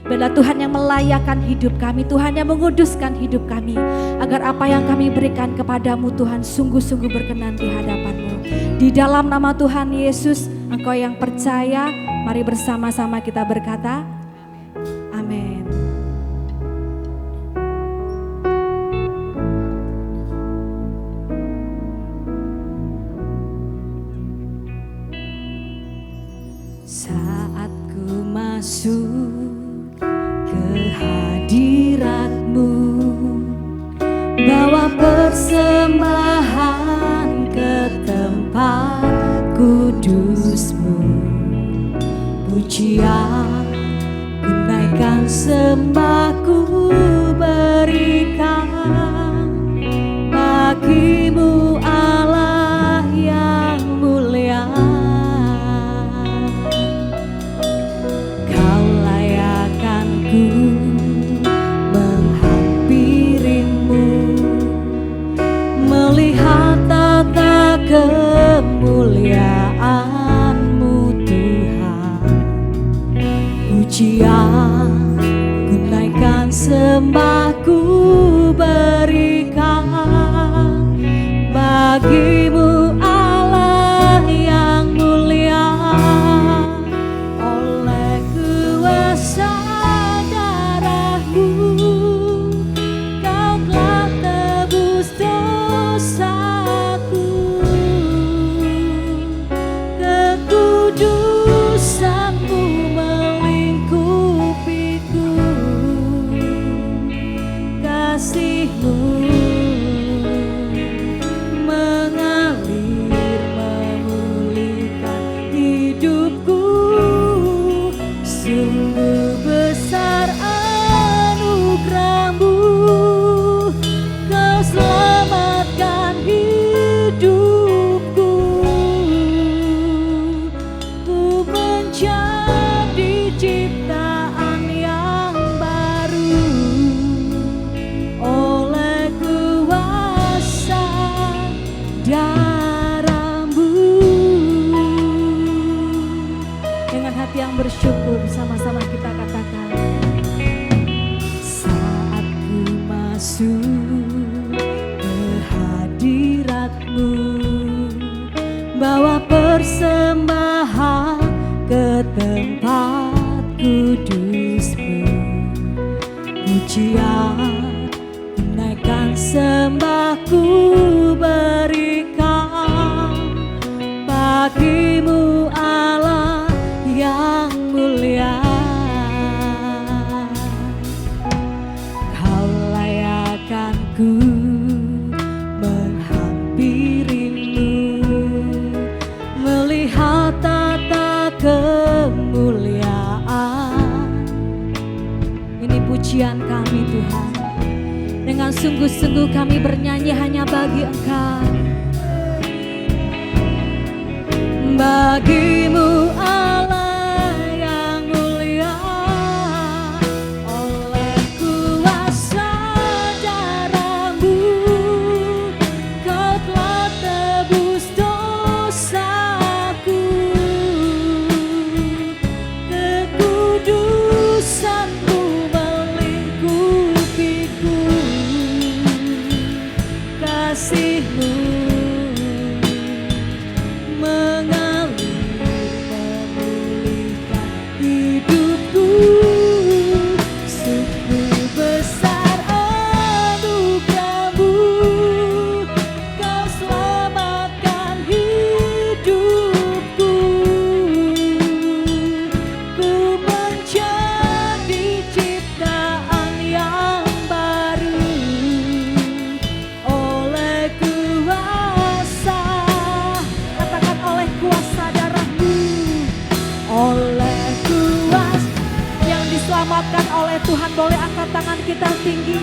Biarlah Tuhan yang melayakkan hidup kami, Tuhan yang menguduskan hidup kami, agar apa yang kami berikan kepadamu Tuhan sungguh-sungguh berkenan di hadapan-Mu. Di dalam nama Tuhan Yesus, Engkau yang percaya, mari bersama-sama kita berkata, amin. Saat ku masuk ke hadirat-Mu, bawa persembahan ke tempat kudus-Mu, pujian ku naikkan, sembah ku berikan bagi-Mu Allah yang mulia. Kau layakkan ku menghampirimu, melihat tata kemuliaan-Mu Tuhan. Pujian ku naikkan, sembah ku berikan bagi-Mu Allah yang mulia. Oleh kuasa darah-Mu, Kau telah tebus dosaku. Kekudusan-Mu melingkupiku, kasih-Mu mengalir memulihkan hidupku. Sungguh besar anugerah-Mu, Kau selamatkan hidupku. Ku menjadi ciptaan yang baru oleh kuasa darah-Mu. Dengan hati yang bersyukur, sama-sama kita katakan, saat ku masuk ke hadirat-Mu, bawa persembahan ke tempat kudus-Mu, pujian ku naikkan, sembah ku berikan bagi-Mu Allah yang mulia. Kau layakkan ku menghampirimu, melihat tata kemuliaan. Ini pujian kami Tuhan, dengan sungguh-sungguh kami bernyanyi hanya bagi Engkau. Bagi-Mu Allah yang mulia, oleh kuasa darah-Mu, Kau telah tebus dosaku. Kekudusan-Mu melingkupiku, kasih-Mu mengalir memulihkan hidupku. Sungguh besar anugerah-Mu, Kau selamatkan hidupku. Ku menjadi ciptaan yang baru oleh kuasa, katakan oleh kuasa darah-Mu, oleh kuasa yang diselamatkan oleh Tuhan. Boleh angkat tangan kita tinggi,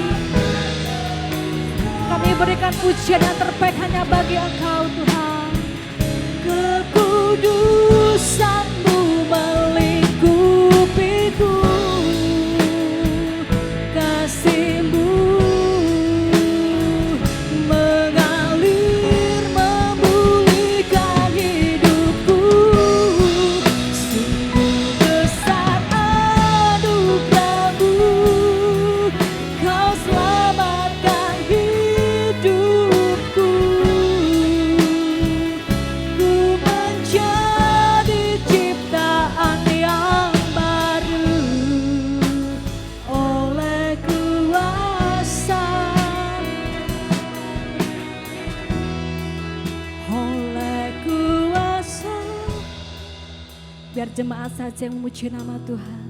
kami berikan pujian yang terbaik hanya bagi Engkau Tuhan. Kekudusan-Mu melingkupiku, kasih-Mu mengalir memulihkan hidupku. Sungguh besar anugerah jemaat saja yang memuji nama Tuhan.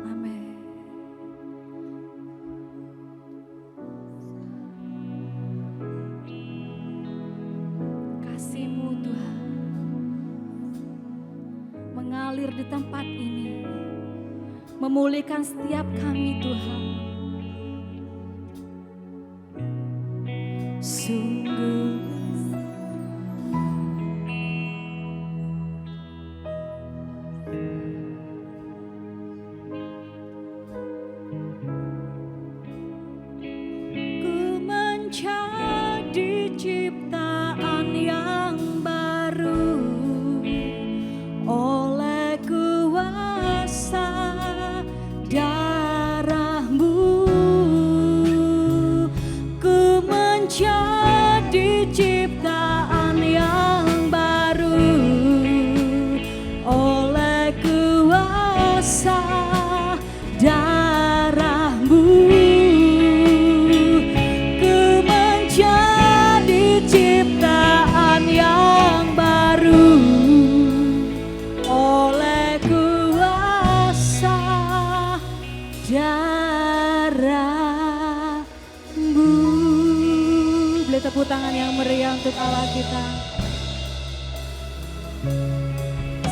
Amin. Kasih-Mu Tuhan mengalir di tempat ini, memulihkan setiap kami Tuhan. Sungguh ku menjadi ciptaan yang baru oleh kuasa darah-Mu. Ku menjadi ciptaan yang baru oleh kuasa darah-Mu. Ku menjadi ciptaan yang baru oleh kuasa darah-Mu. Beri tepuk tangan yang meriah untuk Allah kita.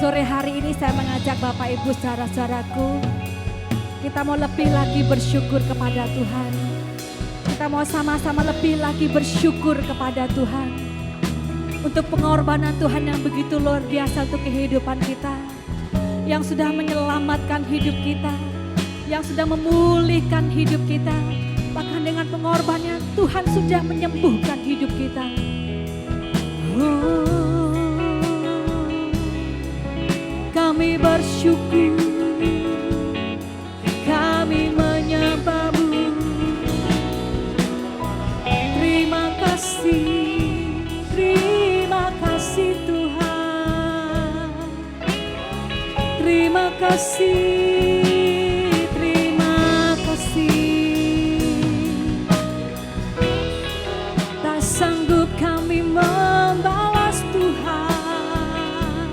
Sore hari ini saya mengajak Bapak Ibu saudara-saudaraku, kita mau lebih lagi bersyukur kepada Tuhan. Kita mau sama-sama lebih lagi bersyukur kepada Tuhan untuk pengorbanan Tuhan yang begitu luar biasa untuk kehidupan kita, yang sudah menyelamatkan hidup kita, yang sudah memulihkan hidup kita. Bahkan dengan pengorbanannya Tuhan sudah menyembuhkan hidup kita. Kami bersyukur, kami menyembah-Mu. Terima kasih Tuhan. Terima kasih, terima kasih. Tak sanggup kami membalas Tuhan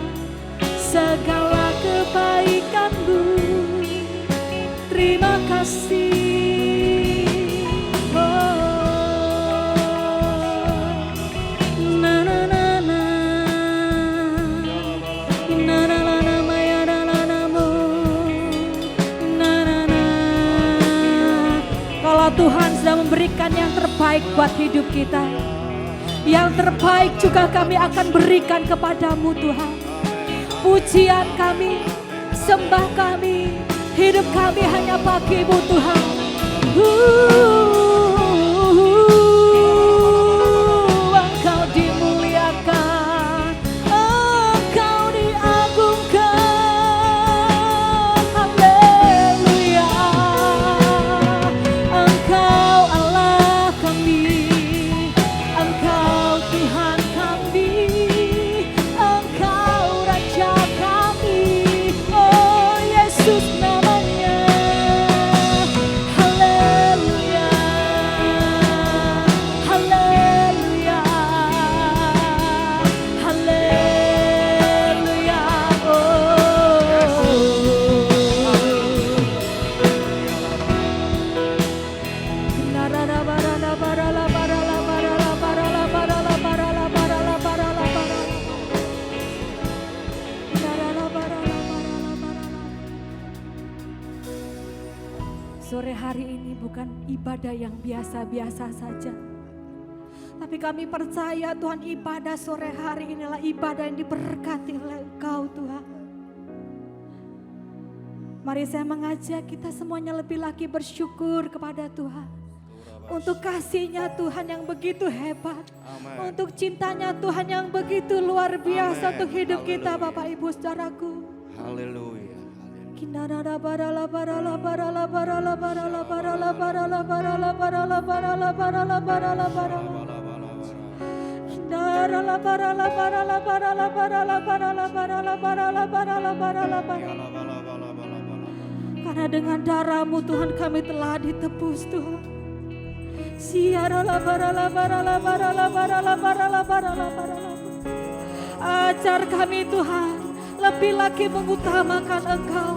segala kebaikan-Mu. Terima kasih. Tuhan sudah memberikan yang terbaik buat hidup kita. Yang terbaik juga kami akan berikan kepadamu Tuhan. Pujian kami, sembah kami, hidup kami hanya bagi-Mu Tuhan. Engkau dimuliakan, Engkau diagungkan. Haleluya. Engkau Allah kami, Engkau Tuhan kami, Engkau Raja kami. Oh Yesus namanya. Haleluya, haleluya, haleluya. Sore hari ini bukan ibadah yang biasa-biasa saja, tapi kami percaya Tuhan, ibadah sore hari inilah ibadah yang diberkati oleh Engkau Tuhan. Mari saya mengajak kita semuanya lebih lagi bersyukur kepada Tuhan untuk kasih-Nya Tuhan yang begitu hebat. Amen. Untuk cintanya Tuhan yang begitu luar biasa. Amen. Untuk hidup kita Bapak Ibu saudaraku. Haleluya. Karena dengan darah-Mu Tuhan kami telah ditebus Tuhan. Siara la bara la bara la bara la bara la bara la bara la bara la. Ajar kami Tuhan lebih lagi mengutamakan Engkau.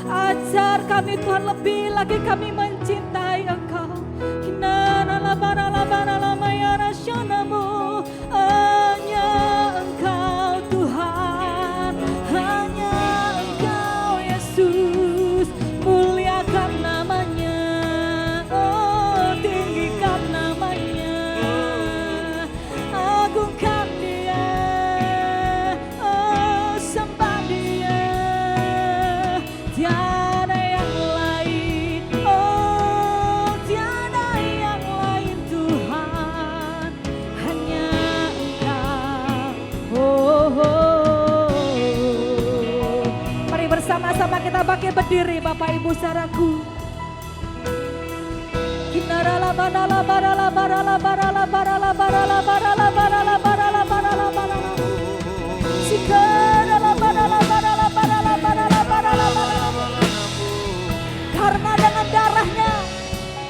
Ajar kami Tuhan lebih lagi kami mencintai Engkau. Hanya Engkau Tuhan, hanya Engkau Yesus. Muliakan namanya, oh tinggikan namanya, agungkan Dia, oh sembah Dia. Tiada yang lain, oh tiada yang lain Tuhan, hanya Engkau. Mari bersama-sama kita bangkit berdiri Bapak Ibu saudaraku. Karena dengan darahnya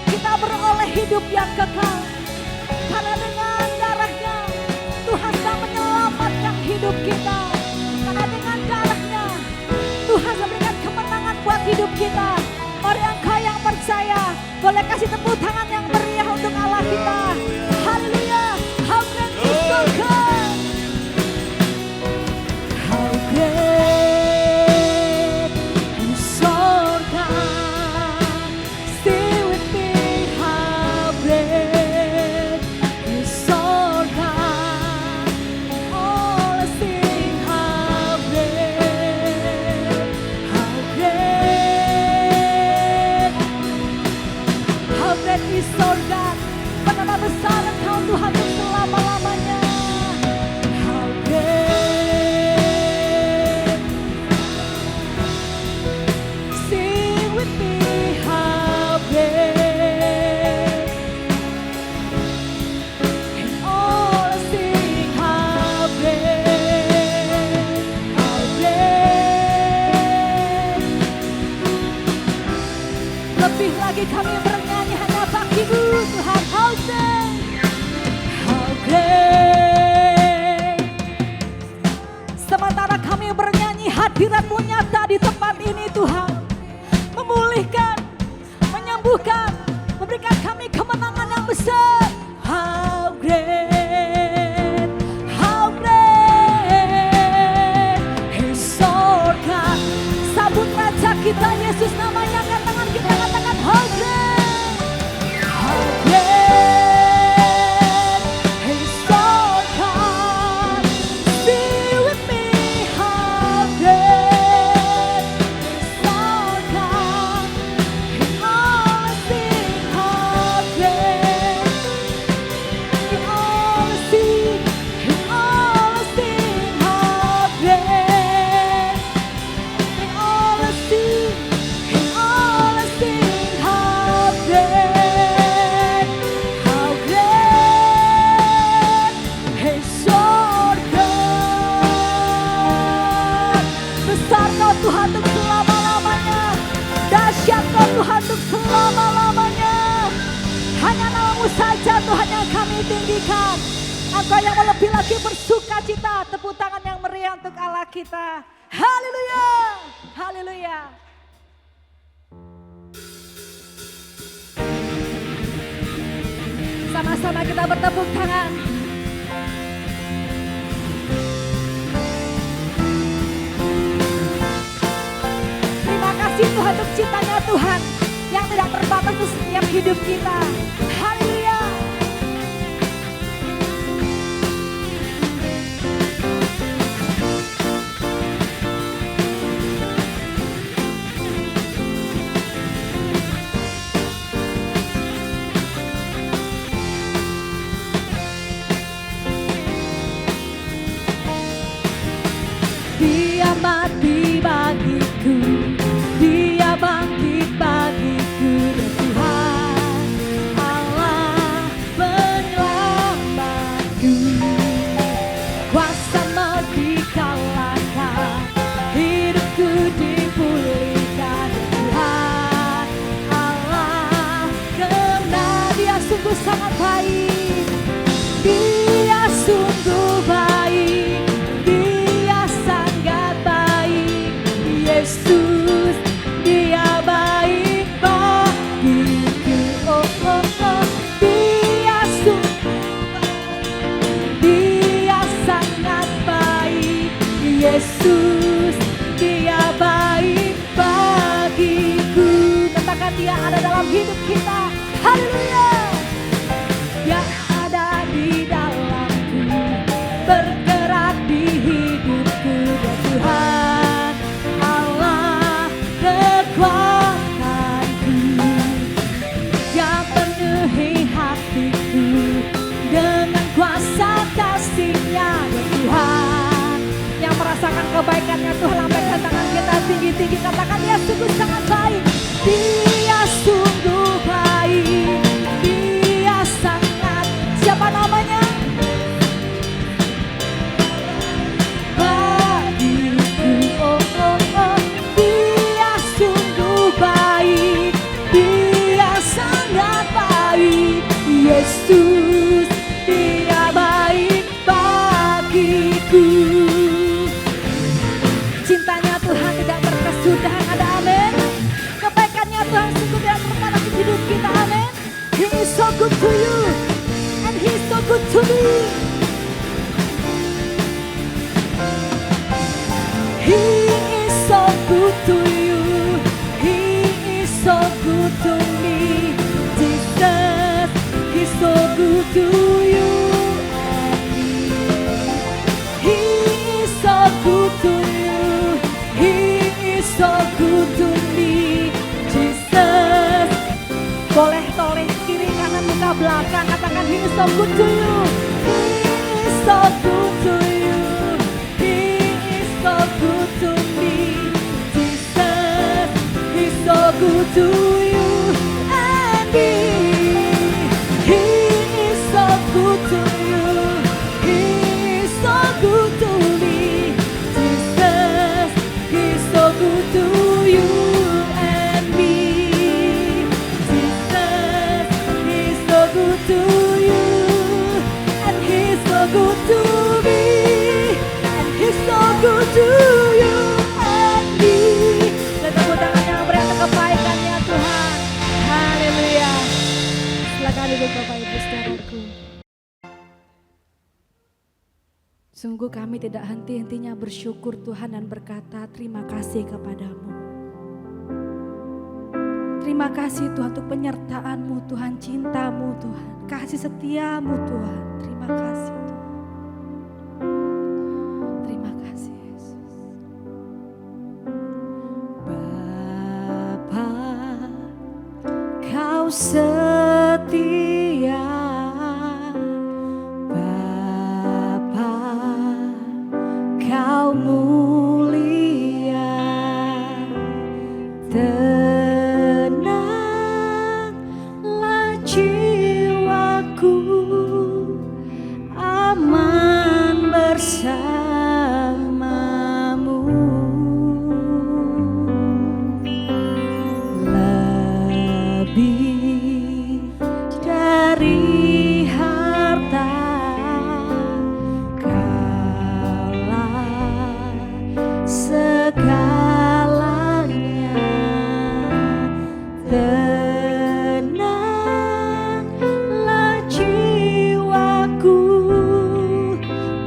kita beroleh hidup yang kekal. Karena dengan darahnya Tuhan sedang menyelamatkan hidup kita. Karena dengan darahnya Tuhan memberikan kemenangan buat hidup kita. Mari engkau yang percaya boleh kasih tepuk tangan yang meriah untuk Allah kita. Haleluya. How great is our God. How great is our God. Stay with me. How great is our God. Oh, let's sing. How great, how great, how great is our God. Betapa besar Engkau Tuhan untuk selama-lamanya. How great. Sing with me. How great. And all I sing. How great. How great. Lebih lagi kami bernyanyi hanya bagi-Mu Tuhan. How great, how great. Sementara kami bernyanyi hadirat-Mu nyata di tempat ini Tuhan. Memulihkan, menyembuhkan, memberikan kami kemenangan yang besar. How great, how great is our God. Sambut Raja kita Yesus namanya, angkat tangan kita katakan how great, how great is our God. Be with me, how great is our God. In all I sing, how great. In all I sing, in all I sing, how great. In all I sing, in all I sing, how great, how great is our God. Besar Kau Tuhan untuk selama-lamanya, dahsyat Kau Tuhan untuk selama-lamanya. Hanya nama-Mu saja Tuhan yang kami tinggikan. Engkau yang lebih lagi bersuka cita. Tepuk tangan yang meriah untuk Allah kita. Haleluya, haleluya. Sama-sama kita bertepuk tangan. Terima kasih Tuhan untuk cintanya Tuhan yang tidak terbatas untuk setiap hidup kita. Haleluya. Dia mati bagiku, Dia bangkit bagiku, dan Tuhan Yesus, Dia baik bagiku. Oh, oh, oh. Dia sangat baik. Yesus, Dia baik bagiku. Katakan Dia ada dalam hidup kita. Haleluya. Dia ada di dalamku, bergerak di hidupku. Dan Tuhan Allah kekuatanku, Dia penuhi hatiku dengan kuasa kasih-Nya. Dan Tuhan yang merasakan kebaikan-Nya, Tuhan lambaikan tangan kita tinggi-tinggi, katakan Dia sungguh sangat baik. Dia sungguh baik. Dia sangat, siapa namanya? Bagiku. Oh, oh, oh. Dia sungguh baik. Dia sangat baik. Yesus, Dia baik bagiku. Cintanya Tuhan tidak berkesudahan, ada amin. Kebaikannya Tuhan sungguh tidak terbatas di hidup kita, amin. He is so good to you and He is so good to me. He is so good to you. He is so good to me. Jesus, He's so good to you and me. He is so good to you. He is so good to me. Jesus. Boleh toleh kiri kanan muka belakang, katakan He is so good to you. He is so good to you. He is so good to me. Jesus, He's so good to you and me. He is so good to you. He is so good to me. Jesus, He's so good to you and me. Jesus, He's so good to you and He's so good to me. And He's so good to you and me. Dan tepuk tangan yang beri atas kebaikan-Nya Tuhan. Haleluya. Silakan duduk Bapak Ibu saudaraku. Sungguh kami tidak henti-hentinya bersyukur Tuhan dan berkata terima kasih kepadamu. Terima kasih Tuhan untuk penyertaan-Mu Tuhan, cinta-Mu Tuhan, kasih setia-Mu Tuhan. Terima kasih Tuhan. Terima kasih Yesus. Bapa, Kau setia. Bapa, Kau mulia. Tenanglah jiwaku, aman bersamamu. Lebih dari harta, Kaulah segalanya. Tenanglah jiwaku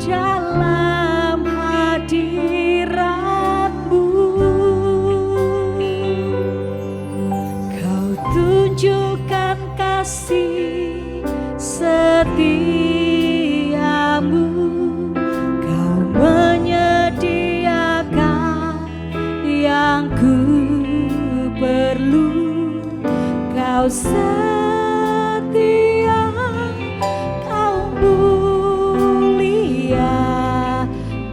dalam hadirat-Mu. Kau tunjukkan kasih setiamu. Kau menyediakan yang ku perlu. Kau setia, Kau mulia.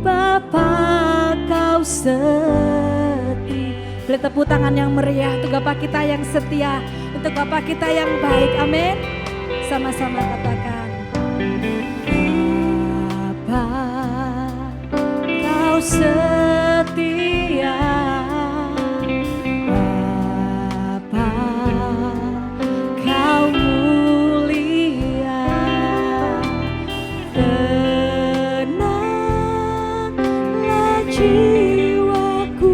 Bapa, Kau setia. Beri tepuk tangan yang meriah untuk Bapa kita yang setia, untuk Bapa kita yang baik. Amin. Sama-sama katakan. Bapa, Kau setia. Bapa, Kau mulia. Tenanglah jiwaku,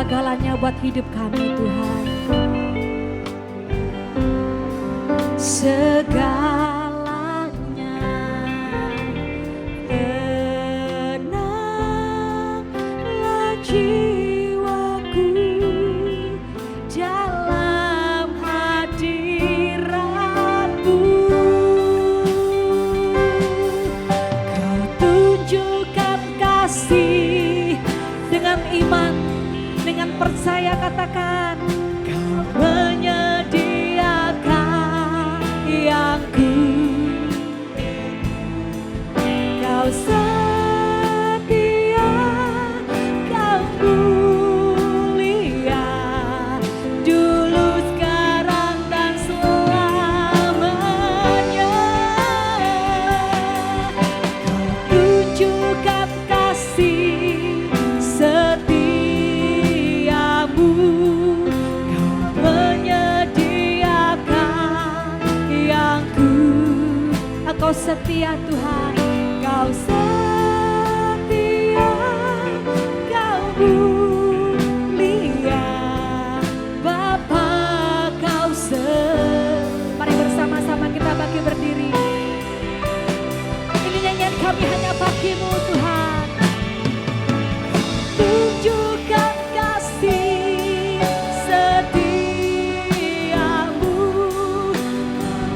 segala-galanya buat hidup kami Tuhan. Segalanya tenanglah jiwaku dalam hadirat-Mu. Kau tunjukkan kasih dengan iman, dengan percaya katakan, Kau menyediakan yang ku, Kau setia, Kau mulia, dulu sekarang dan selamanya. Kau tunjukkan kasih setiamu, Kau menyediakan yang ku. Engkau setia Tuhan, Kau setia, Kau mulia, Bapa Kau Mari bersama-sama kita bagi berdiri. Ini nyanyian kami hanya bagi-Mu Tuhan. Tunjukkan kasih setiamu,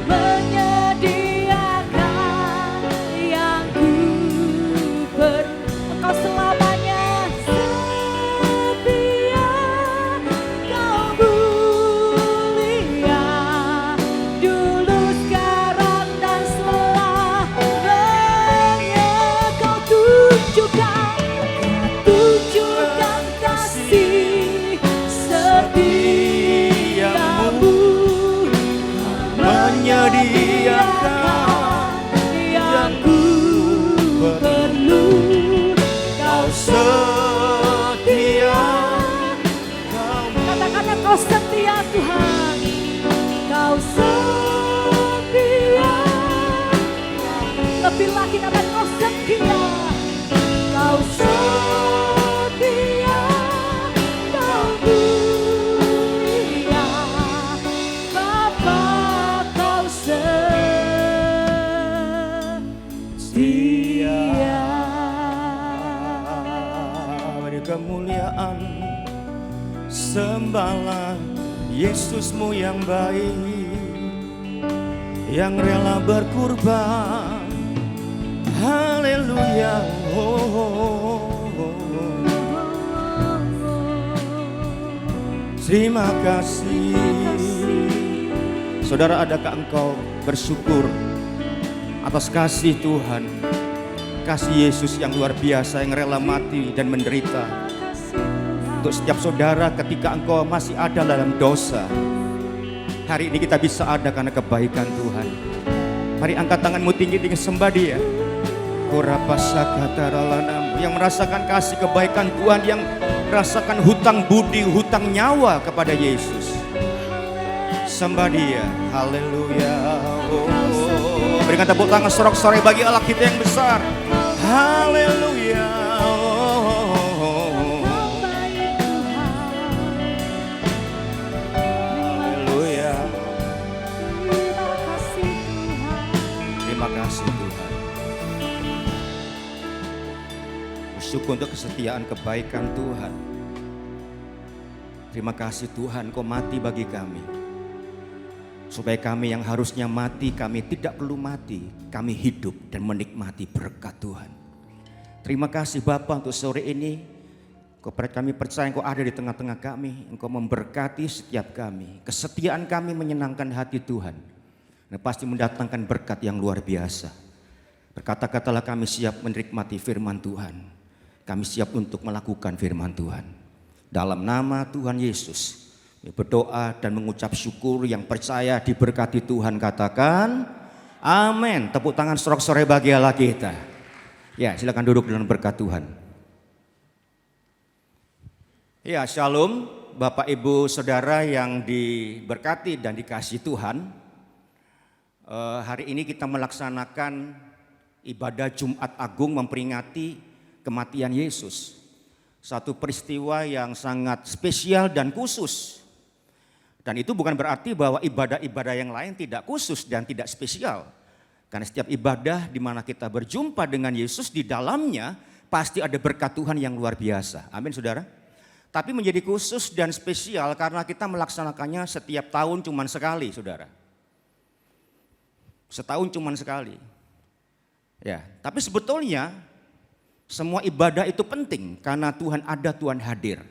menyediakan yang ku Engkau selamanya setia, Kau mulia, dulu sekarang dan selamanya. Kau tunjukkan kasih setiamu, menyediakan yang ku perlu. Kau setia, katakan Engkau setia Tuhan, Kau setia, lebih lagi katakan Kau setia, Kau setia, Kau mulia, Bapa Kau setia. Beri kemuliaan, sembahlah Yesusmu yang baik, yang rela berkorban. Haleluya. Terima kasih. Saudara, adakah engkau bersyukur atas kasih Tuhan, kasih Yesus yang luar biasa, yang rela mati dan menderita untuk setiap saudara ketika engkau masih ada dalam dosa. Hari ini kita bisa ada karena kebaikan Tuhan. Mari angkat tanganmu tinggi-tinggi, sembah Dia. Yang merasakan kasih kebaikan Tuhan, yang merasakan hutang budi, hutang nyawa kepada Yesus. Sembah Dia. Haleluya. Berikan tepuk tangan sorak-sorai bagi Allah kita yang besar. Haleluya. Haleluya. Terima kasih Tuhan. Bersyukur untuk kesetiaan kebaikan Tuhan. Terima kasih Tuhan, Kau mati bagi kami, supaya kami yang harusnya mati, kami tidak perlu mati. Kami hidup dan menikmati berkat Tuhan. Terima kasih Bapa untuk sore ini. Kami percaya Engkau ada di tengah-tengah kami. Engkau memberkati setiap kami. Kesetiaan kami menyenangkan hati Tuhan. Dan pasti mendatangkan berkat yang luar biasa. Berkata-katalah kami siap menikmati firman Tuhan. Kami siap untuk melakukan firman Tuhan. Dalam nama Tuhan Yesus. Berdoa dan mengucap syukur, yang percaya diberkati Tuhan katakan amin. Tepuk tangan sorak-sorai bagi Allah kita. Ya, silakan duduk dalam berkat Tuhan. Ya, shalom Bapak Ibu Saudara yang diberkati dan dikasihi Tuhan. Hari ini kita melaksanakan ibadah Jumat Agung memperingati kematian Yesus. satu peristiwa yang sangat spesial dan khusus. Dan itu bukan berarti bahwa ibadah-ibadah yang lain tidak khusus dan tidak spesial. Karena setiap ibadah di mana kita berjumpa dengan Yesus, di dalamnya pasti ada berkat Tuhan yang luar biasa. Amin saudara. Tapi menjadi khusus dan spesial karena kita melaksanakannya setiap tahun cuma sekali saudara. Setahun cuma sekali. Ya, tapi sebetulnya semua ibadah itu penting karena Tuhan ada, Tuhan hadir.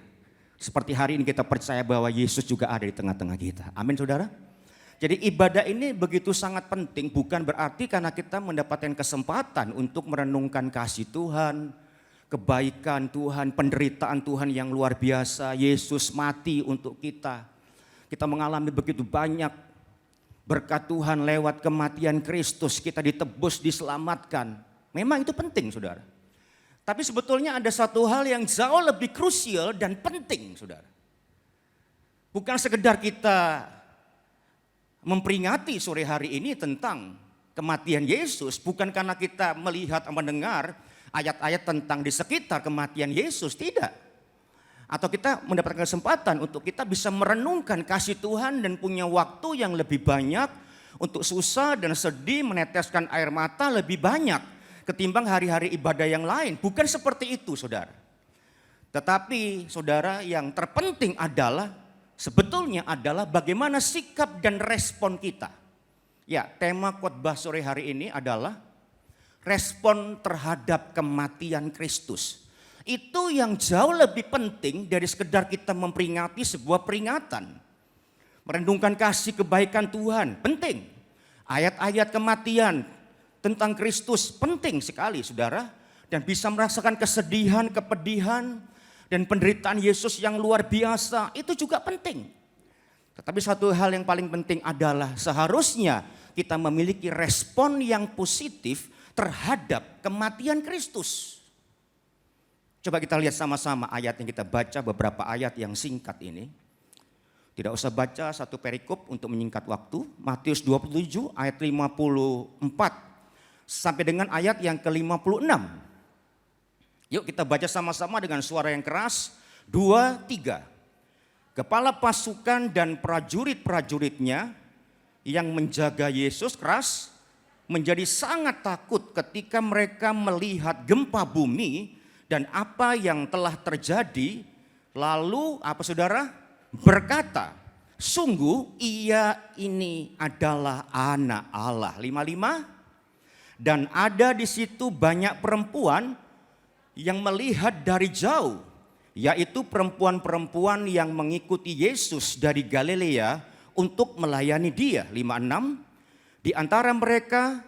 Seperti hari ini kita percaya bahwa Yesus juga ada di tengah-tengah kita. Amin saudara. Jadi ibadah ini begitu sangat penting, bukan berarti karena kita mendapatkan kesempatan untuk merenungkan kasih Tuhan, kebaikan Tuhan, penderitaan Tuhan yang luar biasa. Yesus mati untuk kita. Kita mengalami begitu banyak berkat Tuhan lewat kematian Kristus, kita ditebus, diselamatkan. Memang itu penting saudara. Tapi sebetulnya ada satu hal yang jauh lebih krusial dan penting saudara. Bukan sekedar kita memperingati sore hari ini tentang kematian Yesus, bukan karena kita melihat atau mendengar ayat-ayat tentang di sekitar kematian Yesus, tidak. Atau kita mendapatkan kesempatan untuk kita bisa merenungkan kasih Tuhan dan punya waktu yang lebih banyak untuk susah dan sedih, meneteskan air mata lebih banyak ketimbang hari-hari ibadah yang lain. Bukan seperti itu saudara. Tetapi saudara, yang terpenting adalah sebetulnya adalah bagaimana sikap dan respon kita. Ya, tema khotbah sore hari ini adalah respon terhadap kematian Kristus. Itu yang jauh lebih penting dari sekedar kita memperingati sebuah peringatan. Merenungkan kasih kebaikan Tuhan, penting. Ayat-ayat kematian tentang Kristus penting sekali saudara. Dan bisa merasakan kesedihan, kepedihan, dan penderitaan Yesus yang luar biasa, itu juga penting. Tetapi satu hal yang paling penting adalah seharusnya kita memiliki respon yang positif terhadap kematian Kristus. Coba kita lihat sama-sama ayat yang kita baca, beberapa ayat yang singkat ini. Tidak usah baca satu perikop untuk menyingkat waktu. Matius 27 ayat 54 sampai dengan ayat yang ke-56. Yuk kita baca sama-sama dengan suara yang keras. 2, 3. Kepala pasukan dan prajurit-prajuritnya yang menjaga Yesus keras menjadi sangat takut ketika mereka melihat gempa bumi dan apa yang telah terjadi. Lalu apa saudara? Berkata, sungguh ia ini adalah anak Allah. 55. Dan ada di situ banyak perempuan yang melihat dari jauh, yaitu perempuan-perempuan yang mengikuti Yesus dari Galilea untuk melayani dia. 56. Di antara mereka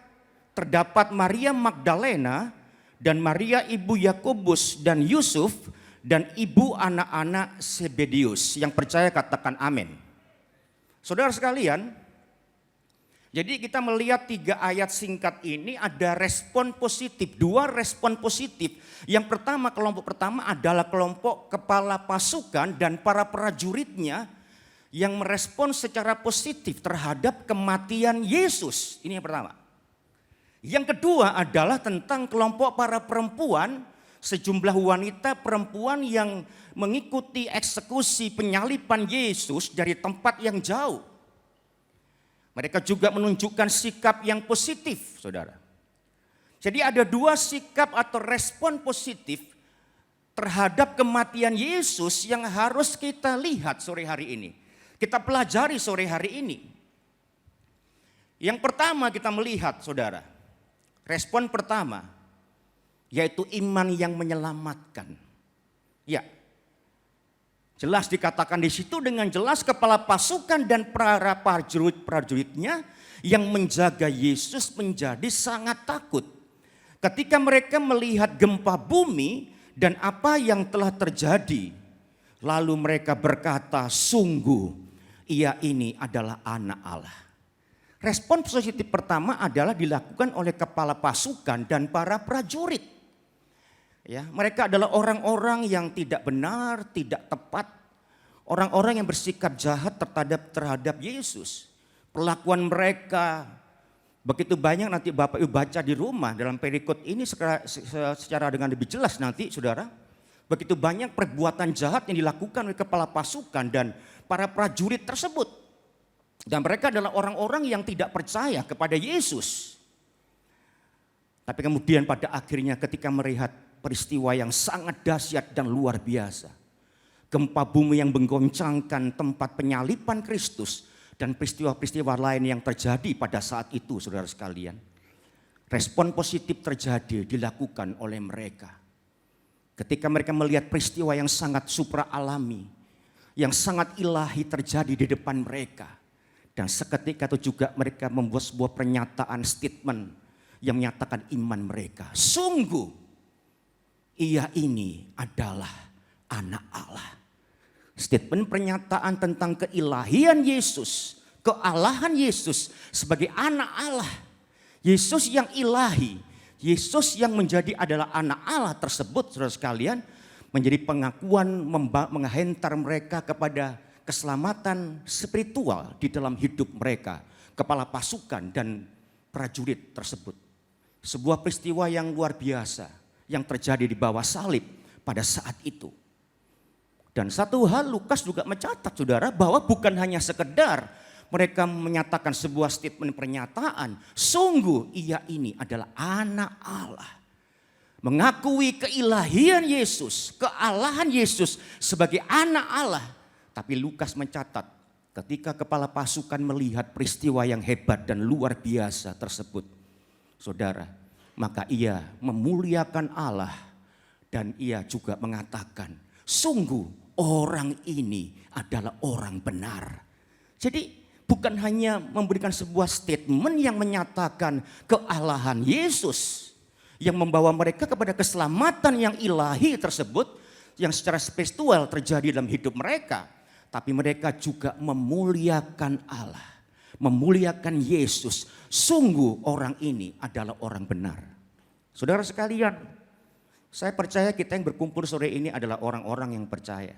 terdapat Maria Magdalena dan Maria ibu Yakobus dan Yusuf dan ibu anak-anak Zebedius. Yang percaya katakan amin. Saudara sekalian, jadi kita melihat 3 ayat singkat ini ada respon positif, 2 respon positif. Yang pertama, kelompok pertama adalah kelompok kepala pasukan dan para prajuritnya yang merespon secara positif terhadap kematian Yesus. Ini yang pertama. Yang kedua adalah tentang kelompok para perempuan, sejumlah wanita perempuan yang mengikuti eksekusi penyaliban Yesus dari tempat yang jauh. Mereka juga menunjukkan sikap yang positif, saudara. Jadi ada 2 sikap atau respon positif terhadap kematian Yesus yang harus kita lihat sore hari ini. Kita pelajari sore hari ini. Yang pertama kita melihat, saudara, respon pertama yaitu iman yang menyelamatkan. Ya, jelas dikatakan di situ dengan jelas kepala pasukan dan para prajurit-prajuritnya yang menjaga Yesus menjadi sangat takut ketika mereka melihat gempa bumi dan apa yang telah terjadi. Lalu mereka berkata, sungguh ia ini adalah anak Allah. Respon positif pertama adalah dilakukan oleh kepala pasukan dan para prajurit. Ya, mereka adalah orang-orang yang tidak benar, tidak tepat. Orang-orang yang bersikap jahat terhadap Yesus. Perlakuan mereka begitu banyak, nanti Bapak Ibu baca di rumah dalam perikop ini secara dengan lebih jelas nanti saudara. Begitu banyak perbuatan jahat yang dilakukan oleh kepala pasukan dan para prajurit tersebut. Dan mereka adalah orang-orang yang tidak percaya kepada Yesus. Tapi kemudian pada akhirnya ketika melihat peristiwa yang sangat dahsyat dan luar biasa, gempa bumi yang menggoncangkan tempat penyaliban Kristus dan peristiwa-peristiwa lain yang terjadi pada saat itu, saudara sekalian, respon positif terjadi dilakukan oleh mereka. Ketika mereka melihat peristiwa yang sangat supra alami, yang sangat ilahi terjadi di depan mereka. Dan seketika itu juga mereka membuat sebuah pernyataan statement yang menyatakan iman mereka. Sungguh, ia ini adalah anak Allah. Statement pernyataan tentang keilahian Yesus, kealahan Yesus sebagai anak Allah. Yesus yang ilahi, Yesus yang menjadi adalah anak Allah tersebut, saudara sekalian, menjadi pengakuan menghentar mereka kepada keselamatan spiritual di dalam hidup mereka, kepala pasukan dan prajurit tersebut. Sebuah peristiwa yang luar biasa yang terjadi di bawah salib pada saat itu. Dan satu hal Lukas juga mencatat, saudara, bahwa bukan hanya sekedar mereka menyatakan sebuah statement pernyataan, sungguh ia ini adalah anak Allah. Mengakui keilahian Yesus, kealahan Yesus sebagai anak Allah. Tapi Lukas mencatat ketika kepala pasukan melihat peristiwa yang hebat dan luar biasa tersebut, saudara, maka ia memuliakan Allah dan ia juga mengatakan, sungguh orang ini adalah orang benar. Jadi bukan hanya memberikan sebuah statement yang menyatakan kealahan Yesus yang membawa mereka kepada keselamatan yang ilahi tersebut yang secara spiritual terjadi dalam hidup mereka, tapi mereka juga memuliakan Allah, memuliakan Yesus. Sungguh orang ini adalah orang benar. Saudara sekalian, saya percaya kita yang berkumpul sore ini adalah orang-orang yang percaya.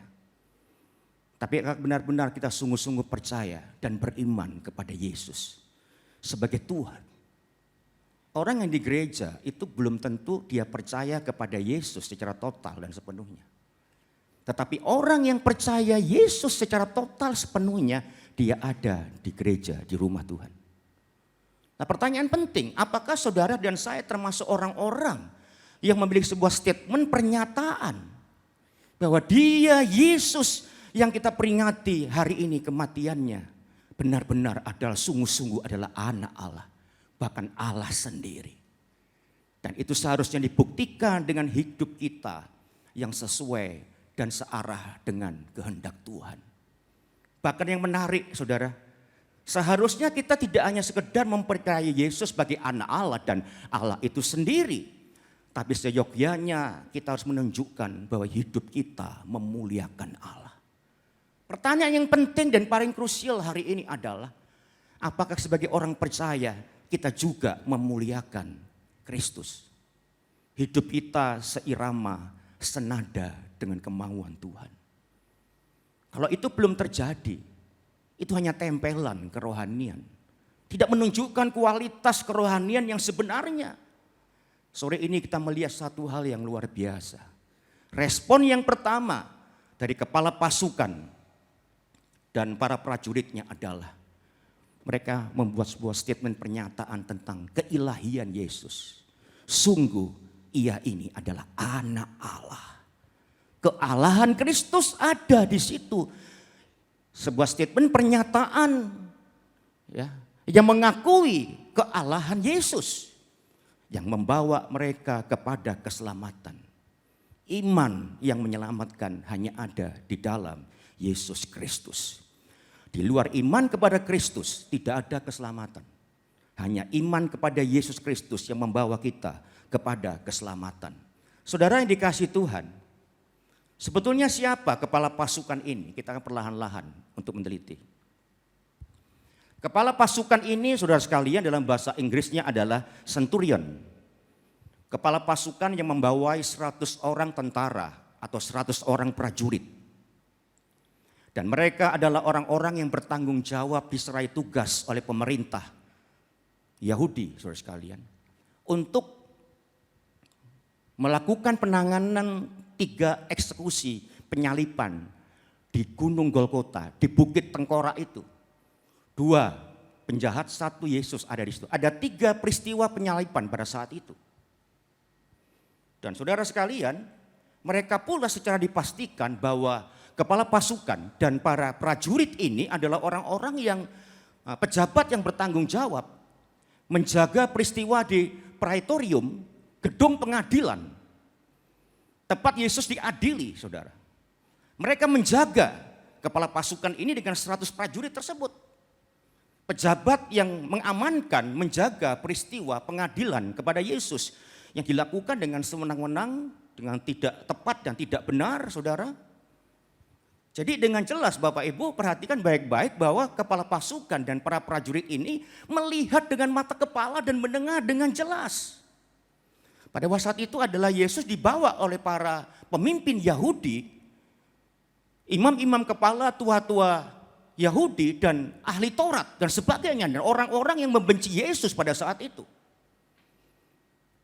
Tapi benar-benar kita sungguh-sungguh percaya dan beriman kepada Yesus sebagai Tuhan. Orang yang di gereja itu belum tentu dia percaya kepada Yesus secara total dan sepenuhnya. Tetapi orang yang percaya Yesus secara total sepenuhnya, dia ada di gereja, di rumah Tuhan. Nah, pertanyaan penting, apakah saudara dan saya termasuk orang-orang yang memiliki sebuah statement pernyataan bahwa dia Yesus yang kita peringati hari ini kematiannya benar-benar adalah sungguh-sungguh adalah anak Allah, bahkan Allah sendiri. Dan itu seharusnya dibuktikan dengan hidup kita yang sesuai dan searah dengan kehendak Tuhan. Bahkan yang menarik, saudara, seharusnya kita tidak hanya sekedar mempercayai Yesus sebagai anak Allah dan Allah itu sendiri, tapi seyogyanya kita harus menunjukkan bahwa hidup kita memuliakan Allah. Pertanyaan yang penting dan paling krusial hari ini adalah, apakah sebagai orang percaya kita juga memuliakan Kristus? Hidup kita seirama, senada dengan kemauan Tuhan. Kalau itu belum terjadi, itu hanya tempelan kerohanian. Tidak menunjukkan kualitas kerohanian yang sebenarnya. Sore ini kita melihat satu hal yang luar biasa. Respon yang pertama dari kepala pasukan dan para prajuritnya adalah mereka membuat sebuah statement pernyataan tentang keilahian Yesus. Sungguh ia ini adalah anak Allah. Kealahan Kristus ada di situ. Sebuah statement pernyataan ya, yang mengakui kealahan Yesus yang membawa mereka kepada keselamatan. Iman yang menyelamatkan hanya ada di dalam Yesus Kristus. Di luar iman kepada Kristus tidak ada keselamatan. Hanya iman kepada Yesus Kristus yang membawa kita kepada keselamatan. Saudara yang dikasihi Tuhan, sebetulnya siapa kepala pasukan ini? Kita akan perlahan-lahan untuk meneliti. Kepala pasukan ini, saudara sekalian, dalam bahasa Inggrisnya adalah centurion. Kepala pasukan yang membawai 100 orang tentara atau 100 orang prajurit. Dan mereka adalah orang-orang yang bertanggung jawab diserai tugas oleh pemerintah Yahudi, saudara sekalian, untuk melakukan penanganan 3 eksekusi penyalipan di Gunung Golgota, di Bukit Tengkorak itu. 2 penjahat, 1 Yesus ada di situ. Ada 3 peristiwa penyalipan pada saat itu. Dan saudara sekalian, mereka pula secara dipastikan bahwa kepala pasukan dan para prajurit ini adalah orang-orang yang pejabat yang bertanggung jawab menjaga peristiwa di Praetorium, gedung pengadilan. Tempat Yesus diadili, saudara. Mereka menjaga kepala pasukan ini dengan 100 prajurit tersebut. Pejabat yang mengamankan, menjaga peristiwa pengadilan kepada Yesus yang dilakukan dengan sewenang-wenang, dengan tidak tepat dan tidak benar, saudara. Jadi dengan jelas Bapak Ibu perhatikan baik-baik bahwa kepala pasukan dan para prajurit ini melihat dengan mata kepala dan mendengar dengan jelas. Pada saat itu adalah Yesus dibawa oleh para pemimpin Yahudi, imam-imam kepala, tua-tua Yahudi dan ahli Taurat dan sebagainya, dan orang-orang yang membenci Yesus pada saat itu.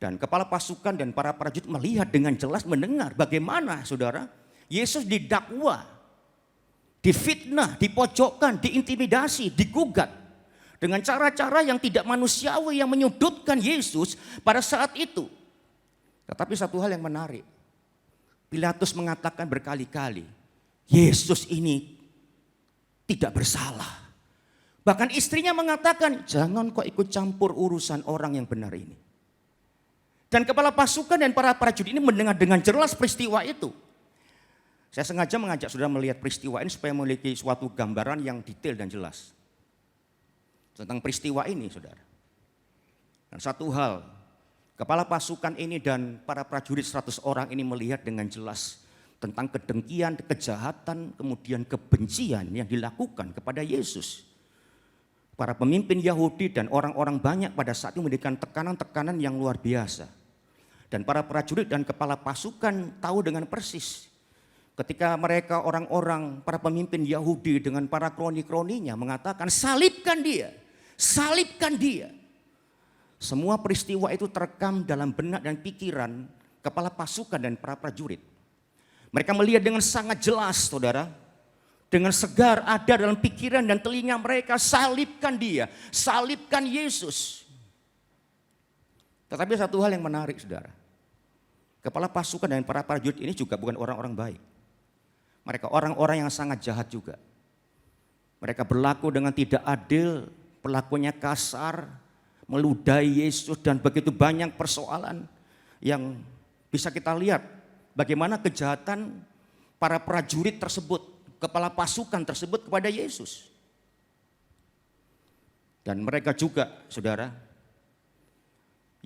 Dan kepala pasukan dan para prajurit melihat dengan jelas, mendengar bagaimana saudara Yesus didakwa, difitnah, dipojokkan, diintimidasi, digugat dengan cara-cara yang tidak manusiawi yang menyudutkan Yesus pada saat itu. Tetapi satu hal yang menarik, Pilatus mengatakan berkali-kali, Yesus ini tidak bersalah. Bahkan istrinya mengatakan, jangan kau ikut campur urusan orang yang benar ini. Dan kepala pasukan dan para prajurit ini mendengar dengan jelas peristiwa itu. Saya sengaja mengajak saudara melihat peristiwa ini supaya memiliki suatu gambaran yang detail dan jelas tentang peristiwa ini, saudara. Dan satu hal, kepala pasukan ini dan para prajurit 100 orang ini melihat dengan jelas tentang kedengkian, kejahatan, kemudian kebencian yang dilakukan kepada Yesus. Para pemimpin Yahudi dan orang-orang banyak pada saat itu memberikan tekanan-tekanan yang luar biasa. Dan para prajurit dan kepala pasukan tahu dengan persis. Ketika mereka orang-orang, para pemimpin Yahudi dengan para kroni-kroninya mengatakan, salibkan dia, salibkan dia. Semua peristiwa itu terekam dalam benak dan pikiran kepala pasukan dan para prajurit. Mereka melihat dengan sangat jelas, saudara. Dengan segar ada dalam pikiran dan telinga mereka, salibkan dia, salibkan Yesus. Tetapi satu hal yang menarik, saudara. Kepala pasukan dan para prajurit ini juga bukan orang-orang baik. Mereka orang-orang yang sangat jahat juga. Mereka berlaku dengan tidak adil, perlakuannya kasar, meludahi Yesus, dan begitu banyak persoalan yang bisa kita lihat. Bagaimana kejahatan para prajurit tersebut, kepala pasukan tersebut kepada Yesus. Dan mereka juga, saudara,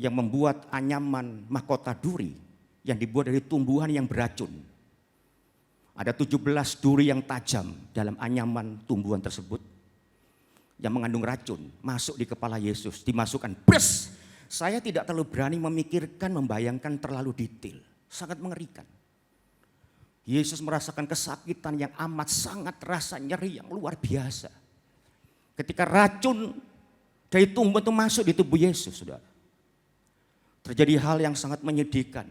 yang membuat anyaman mahkota duri yang dibuat dari tumbuhan yang beracun. Ada 17 duri yang tajam dalam anyaman tumbuhan tersebut yang mengandung racun, masuk di kepala Yesus, dimasukkan. Pres, saya tidak terlalu berani memikirkan, membayangkan terlalu detail. Sangat mengerikan. Yesus merasakan kesakitan yang amat sangat, rasa nyeri yang luar biasa. Ketika racun dari tumbuh itu masuk di tubuh Yesus, saudara. Terjadi hal yang sangat menyedihkan.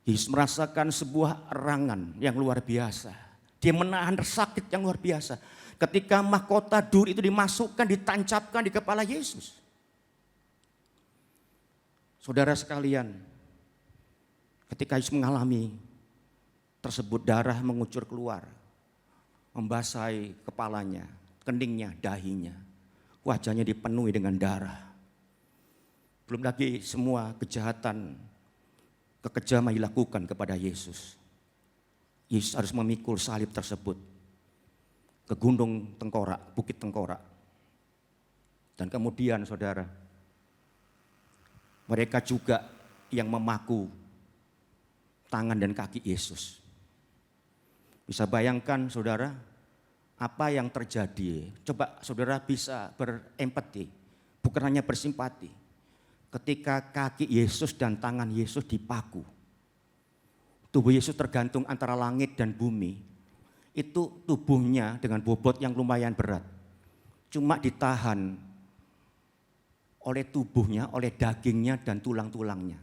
Yesus merasakan sebuah erangan yang luar biasa. Dia menahan sakit yang luar biasa. Ketika mahkota duri itu dimasukkan, ditancapkan di kepala Yesus. Saudara sekalian, ketika Yesus mengalami tersebut, darah mengucur keluar, membasahi kepalanya, keningnya, dahinya, wajahnya dipenuhi dengan darah. Belum lagi semua kejahatan, kekejaman dilakukan kepada Yesus. Yesus harus memikul salib tersebut ke Gunung Tengkorak, Bukit Tengkorak. Dan kemudian saudara, mereka juga yang memaku tangan dan kaki Yesus. Bisa bayangkan saudara, apa yang terjadi. Coba saudara bisa berempati, bukan hanya bersimpati. Ketika kaki Yesus dan tangan Yesus dipaku, tubuh Yesus tergantung antara langit dan bumi. Itu tubuhnya dengan bobot yang lumayan berat. Cuma ditahan oleh tubuhnya, oleh dagingnya dan tulang-tulangnya.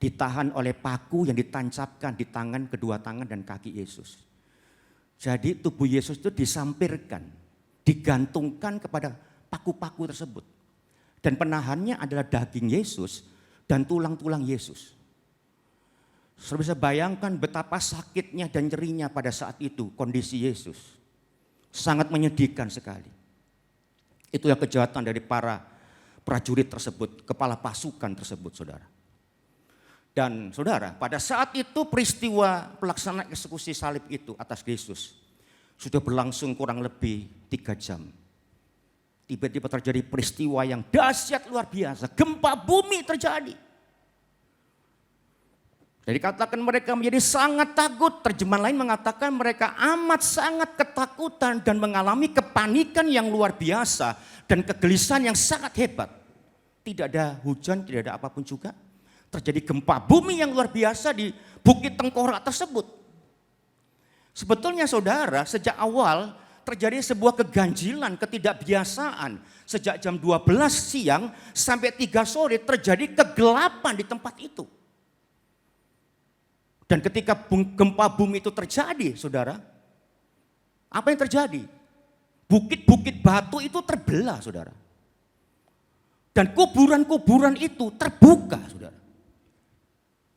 ditahan oleh paku yang ditancapkan di tangan, kedua tangan dan kaki Yesus. Jadi tubuh Yesus itu disampirkan, digantungkan kepada paku-paku tersebut. Dan penahannya adalah daging Yesus dan tulang-tulang Yesus. Saudara bisa bayangkan betapa sakitnya dan nyerinya pada saat itu kondisi Yesus. Sangat menyedihkan sekali. Itu yang kejahatan dari para prajurit tersebut, kepala pasukan tersebut, saudara. Dan saudara, pada saat itu peristiwa pelaksanaan eksekusi salib itu atas Yesus sudah berlangsung kurang lebih 3 jam. Tiba-tiba terjadi peristiwa yang dahsyat luar biasa, gempa bumi terjadi. Jadi katakan mereka menjadi sangat takut, terjemahan lain mengatakan mereka amat sangat ketakutan dan mengalami kepanikan yang luar biasa dan kegelisahan yang sangat hebat. Tidak ada hujan, tidak ada apapun juga. Terjadi gempa bumi yang luar biasa di Bukit Tengkorak tersebut. Sebetulnya saudara, sejak awal terjadi sebuah keganjilan, ketidakbiasaan. Sejak jam 12 siang sampai 3 sore terjadi kegelapan di tempat itu. Dan ketika gempa bumi itu terjadi, saudara, apa yang terjadi? Bukit-bukit batu itu terbelah, saudara. Dan kuburan-kuburan itu terbuka, saudara.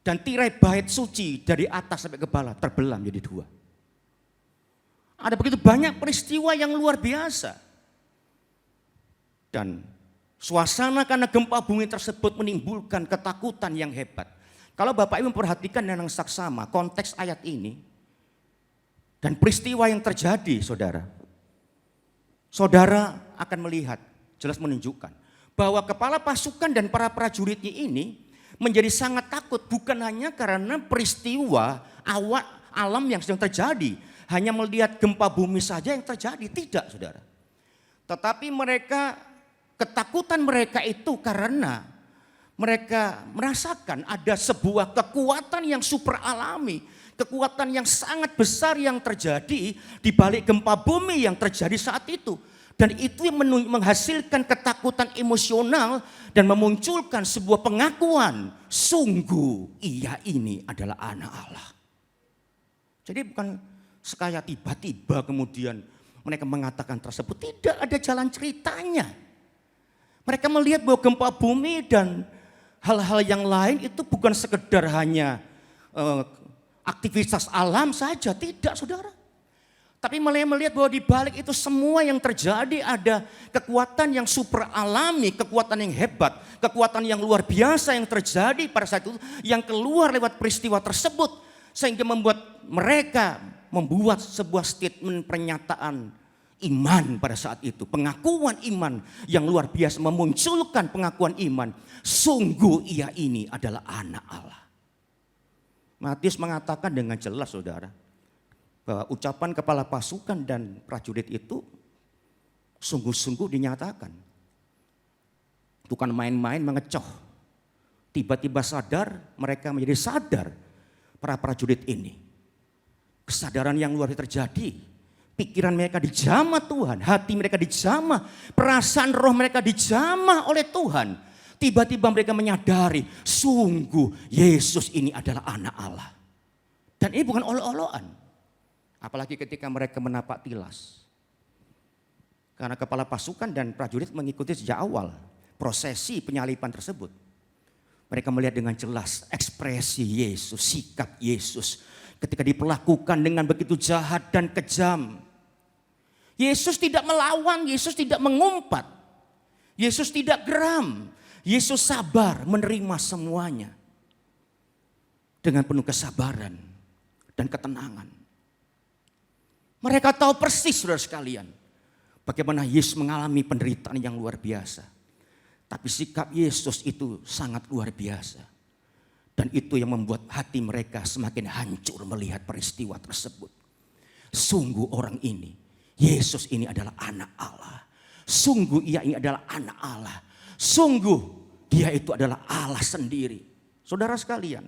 Dan tirai bait suci dari atas sampai ke bawah terbelah menjadi 2. Ada begitu banyak peristiwa yang luar biasa. Dan suasana karena gempa bumi tersebut menimbulkan ketakutan yang hebat. Kalau Bapak Ibu memperhatikan dengan saksama konteks ayat ini dan peristiwa yang terjadi, saudara akan melihat, jelas menunjukkan bahwa kepala pasukan dan para prajuritnya ini menjadi sangat takut bukan hanya karena peristiwa alam yang sedang terjadi, hanya melihat gempa bumi saja yang terjadi, tidak saudara. Tetapi ketakutan mereka itu karena mereka merasakan ada sebuah kekuatan yang super alami, kekuatan yang sangat besar yang terjadi di balik gempa bumi yang terjadi saat itu. Dan itu yang menghasilkan ketakutan emosional dan memunculkan sebuah pengakuan, sungguh ia ini adalah anak Allah. Jadi bukan sekaya tiba-tiba kemudian mereka mengatakan tersebut, tidak ada jalan ceritanya. Mereka melihat bahwa gempa bumi dan hal-hal yang lain itu bukan sekedar hanya aktivitas alam saja, tidak saudara. Tapi melihat bahwa di balik itu semua yang terjadi ada kekuatan yang super alami, kekuatan yang hebat, kekuatan yang luar biasa yang terjadi pada saat itu, yang keluar lewat peristiwa tersebut. Sehingga membuat mereka membuat sebuah statement pernyataan iman pada saat itu. Pengakuan iman yang luar biasa, memunculkan pengakuan iman. Sungguh ia ini adalah anak Allah. Matius mengatakan dengan jelas saudara, bahwa ucapan kepala pasukan dan prajurit itu sungguh-sungguh dinyatakan. Bukan main-main mengecoh. Tiba-tiba sadar, mereka menjadi sadar para prajurit ini. Kesadaran yang luar biasa terjadi. Pikiran mereka dijamah Tuhan, hati mereka dijamah, perasaan roh mereka dijamah oleh Tuhan. Tiba-tiba mereka menyadari, sungguh Yesus ini adalah anak Allah. Dan ini bukan olok-olokan. Apalagi ketika mereka menapak tilas. Karena kepala pasukan dan prajurit mengikuti sejak awal prosesi penyaliban tersebut. Mereka melihat dengan jelas ekspresi Yesus, sikap Yesus ketika diperlakukan dengan begitu jahat dan kejam. Yesus tidak melawan, Yesus tidak mengumpat. Yesus tidak geram. Yesus sabar menerima semuanya. Dengan penuh kesabaran dan ketenangan. Mereka tahu persis saudara sekalian. Bagaimana Yesus mengalami penderitaan yang luar biasa. Tapi sikap Yesus itu sangat luar biasa. Dan itu yang membuat hati mereka semakin hancur melihat peristiwa tersebut. Sungguh orang ini, Yesus ini adalah anak Allah. Sungguh ia ini adalah anak Allah. Sungguh dia itu adalah Allah sendiri. Saudara sekalian,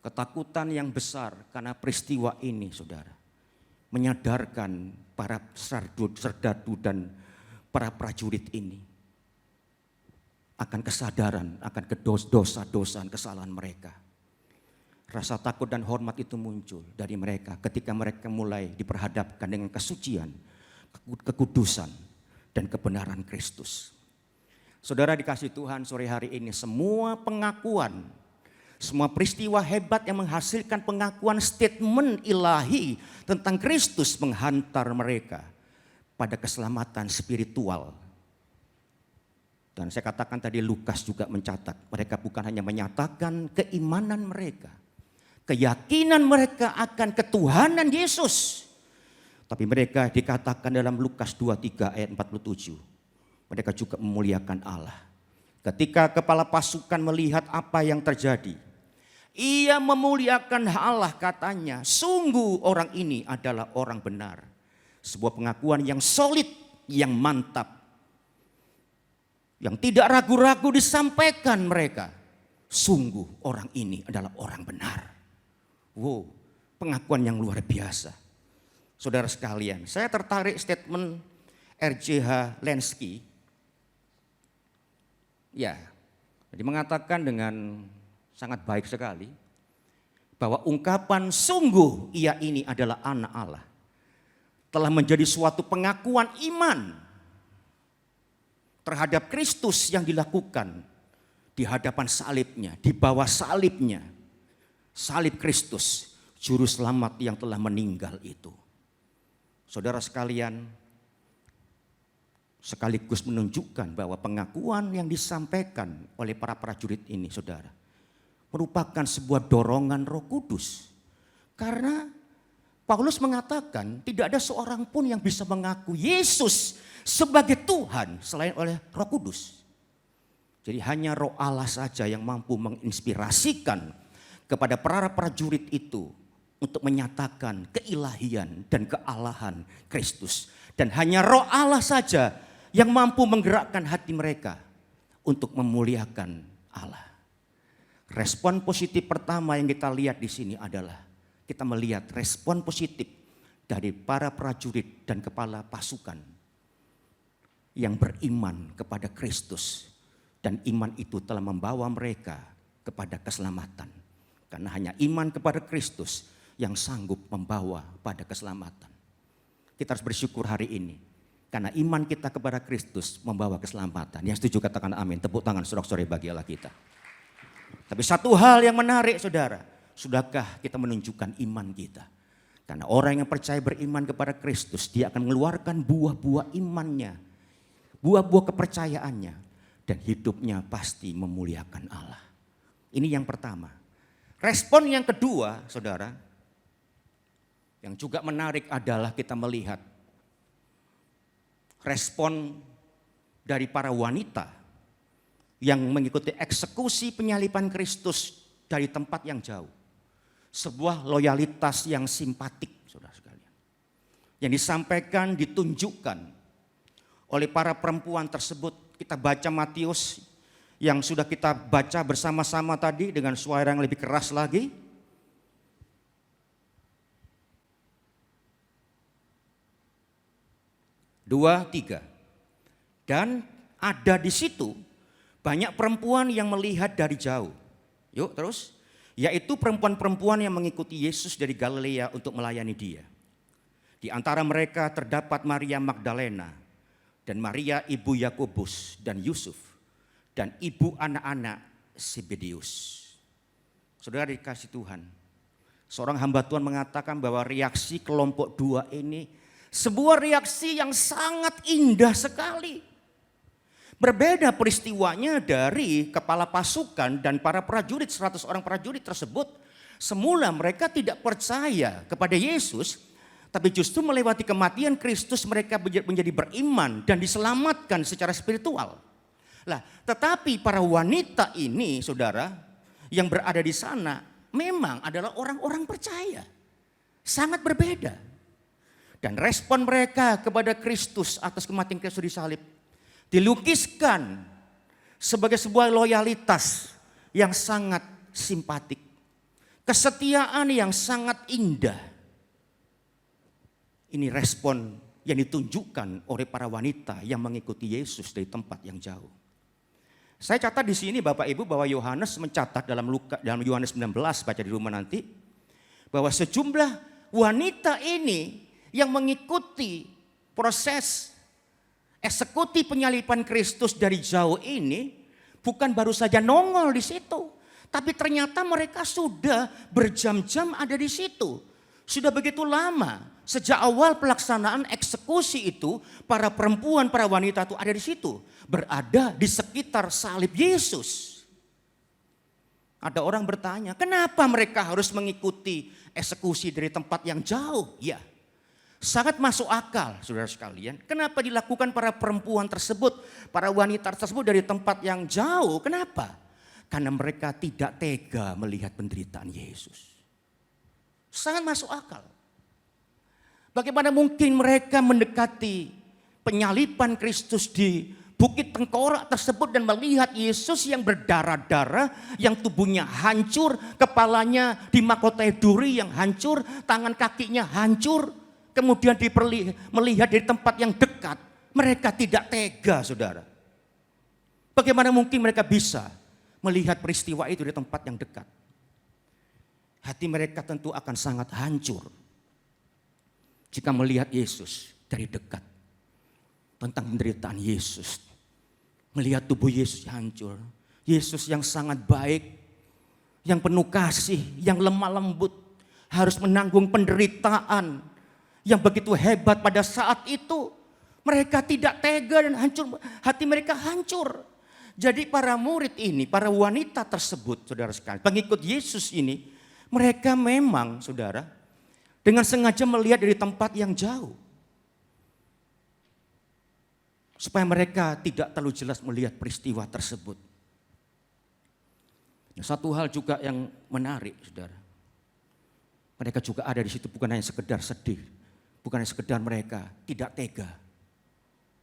ketakutan yang besar karena peristiwa ini saudara. Menyadarkan para serdadu dan para prajurit ini. akan kesadaran, akan dosa-dosa, kesalahan mereka. Rasa takut dan hormat itu muncul dari mereka ketika mereka mulai diperhadapkan dengan kesucian, kekudusan, dan kebenaran Kristus. Saudara dikasih Tuhan, sore hari ini semua pengakuan, semua peristiwa hebat yang menghasilkan pengakuan statement ilahi tentang Kristus menghantar mereka pada keselamatan spiritual. Dan saya katakan tadi Lukas juga mencatat, mereka bukan hanya menyatakan keimanan mereka, keyakinan mereka akan ketuhanan Yesus. Tapi mereka dikatakan dalam Lukas 23 ayat 47, mereka juga memuliakan Allah. Ketika kepala pasukan melihat apa yang terjadi, ia memuliakan Allah, katanya, sungguh orang ini adalah orang benar. Sebuah pengakuan yang solid, yang mantap, yang tidak ragu-ragu disampaikan mereka. Sungguh orang ini adalah orang benar. Wow, pengakuan yang luar biasa. Saudara sekalian, saya tertarik statement R.J.H. Lenski. Ya, jadi mengatakan dengan sangat baik sekali bahwa ungkapan sungguh ia ini adalah anak Allah telah menjadi suatu pengakuan iman terhadap Kristus yang dilakukan di hadapan salibnya, di bawah salibnya. Salib Kristus, juru selamat yang telah meninggal itu. Saudara sekalian, sekaligus menunjukkan bahwa pengakuan yang disampaikan oleh para prajurit ini, saudara, merupakan sebuah dorongan Roh Kudus. Karena Paulus mengatakan tidak ada seorang pun yang bisa mengaku Yesus sebagai Tuhan selain oleh Roh Kudus. Jadi hanya Roh Allah saja yang mampu menginspirasikan kepada para prajurit itu untuk menyatakan keilahian dan kealahan Kristus. Dan hanya Roh Allah saja yang mampu menggerakkan hati mereka untuk memuliakan Allah. Respon positif pertama yang kita lihat di sini adalah kita melihat respon positif dari para prajurit dan kepala pasukan yang beriman kepada Kristus, dan iman itu telah membawa mereka kepada keselamatan. Karena hanya iman kepada Kristus yang sanggup membawa pada keselamatan. Kita harus bersyukur hari ini karena iman kita kepada Kristus membawa keselamatan. Yang setuju katakan amin. Tepuk tangan saudara-saudari bagi Allah kita. Tapi satu hal yang menarik, saudara, sudahkah kita menunjukkan iman kita? Karena orang yang percaya beriman kepada Kristus, dia akan mengeluarkan buah-buah imannya, buah-buah kepercayaannya, dan hidupnya pasti memuliakan Allah. Ini yang pertama. Respon yang kedua, saudara, yang juga menarik adalah kita melihat respon dari para wanita yang mengikuti eksekusi penyaliban Kristus dari tempat yang jauh. Sebuah loyalitas yang simpatik, saudara sekalian, yang disampaikan, ditunjukkan oleh para perempuan tersebut. Kita baca Matius yang sudah kita baca bersama-sama tadi dengan suara yang lebih keras lagi. Dua, tiga. Dan ada di situ banyak perempuan yang melihat dari jauh. Yuk terus. Yaitu perempuan-perempuan yang mengikuti Yesus dari Galilea untuk melayani dia. Di antara mereka terdapat Maria Magdalena dan Maria ibu Yakobus dan Yusuf dan ibu anak-anak Zebedeus. Saudara dikasih Tuhan, seorang hamba Tuhan mengatakan bahwa reaksi kelompok dua ini sebuah reaksi yang sangat indah sekali. Berbeda peristiwanya dari kepala pasukan dan para prajurit, 100 orang prajurit tersebut. Semula mereka tidak percaya kepada Yesus, tapi justru melewati kematian Kristus mereka menjadi beriman dan diselamatkan secara spiritual. Lah, tetapi para wanita ini, saudara, yang berada di sana memang adalah orang-orang percaya. Sangat berbeda. Dan respon mereka kepada Kristus atas kematian Kristus di salib dilukiskan sebagai sebuah loyalitas yang sangat simpatik. Kesetiaan yang sangat indah. Ini respon yang ditunjukkan oleh para wanita yang mengikuti Yesus dari tempat yang jauh. Saya catat di sini Bapak Ibu bahwa Yohanes mencatat dalam Yohanes 19, baca di rumah nanti, bahwa sejumlah wanita ini yang mengikuti proses eksekusi penyaliban Kristus dari jauh ini bukan baru saja nongol di situ, tapi ternyata mereka sudah berjam-jam ada di situ. Sudah begitu lama, sejak awal pelaksanaan eksekusi itu, para perempuan, para wanita itu ada di situ. Berada di sekitar salib Yesus. Ada orang bertanya, kenapa mereka harus mengikuti eksekusi dari tempat yang jauh? Ya, sangat masuk akal saudara sekalian. Kenapa dilakukan para perempuan tersebut, para wanita tersebut dari tempat yang jauh? Kenapa? Karena mereka tidak tega melihat penderitaan Yesus. Sangat masuk akal. Bagaimana mungkin mereka mendekati penyaliban Kristus di Bukit Tengkorak tersebut dan melihat Yesus yang berdarah-darah, yang tubuhnya hancur, kepalanya dimahkotai duri yang hancur, tangan kakinya hancur, kemudian melihat dari tempat yang dekat. Mereka tidak tega, saudara. Bagaimana mungkin mereka bisa melihat peristiwa itu di tempat yang dekat? Hati mereka tentu akan sangat hancur jika melihat Yesus dari dekat. Tentang penderitaan Yesus. Melihat tubuh Yesus hancur. Yesus yang sangat baik, yang penuh kasih, yang lemah lembut. Harus menanggung penderitaan yang begitu hebat pada saat itu. Mereka tidak tega dan hancur, hati mereka hancur. Jadi para murid ini, para wanita tersebut, saudara sekalian, pengikut Yesus ini, mereka memang, saudara, dengan sengaja melihat dari tempat yang jauh. Supaya mereka tidak terlalu jelas melihat peristiwa tersebut. Satu hal juga yang menarik, saudara. Mereka juga ada di situ bukan hanya sekedar sedih. Bukan hanya sekedar mereka tidak tega.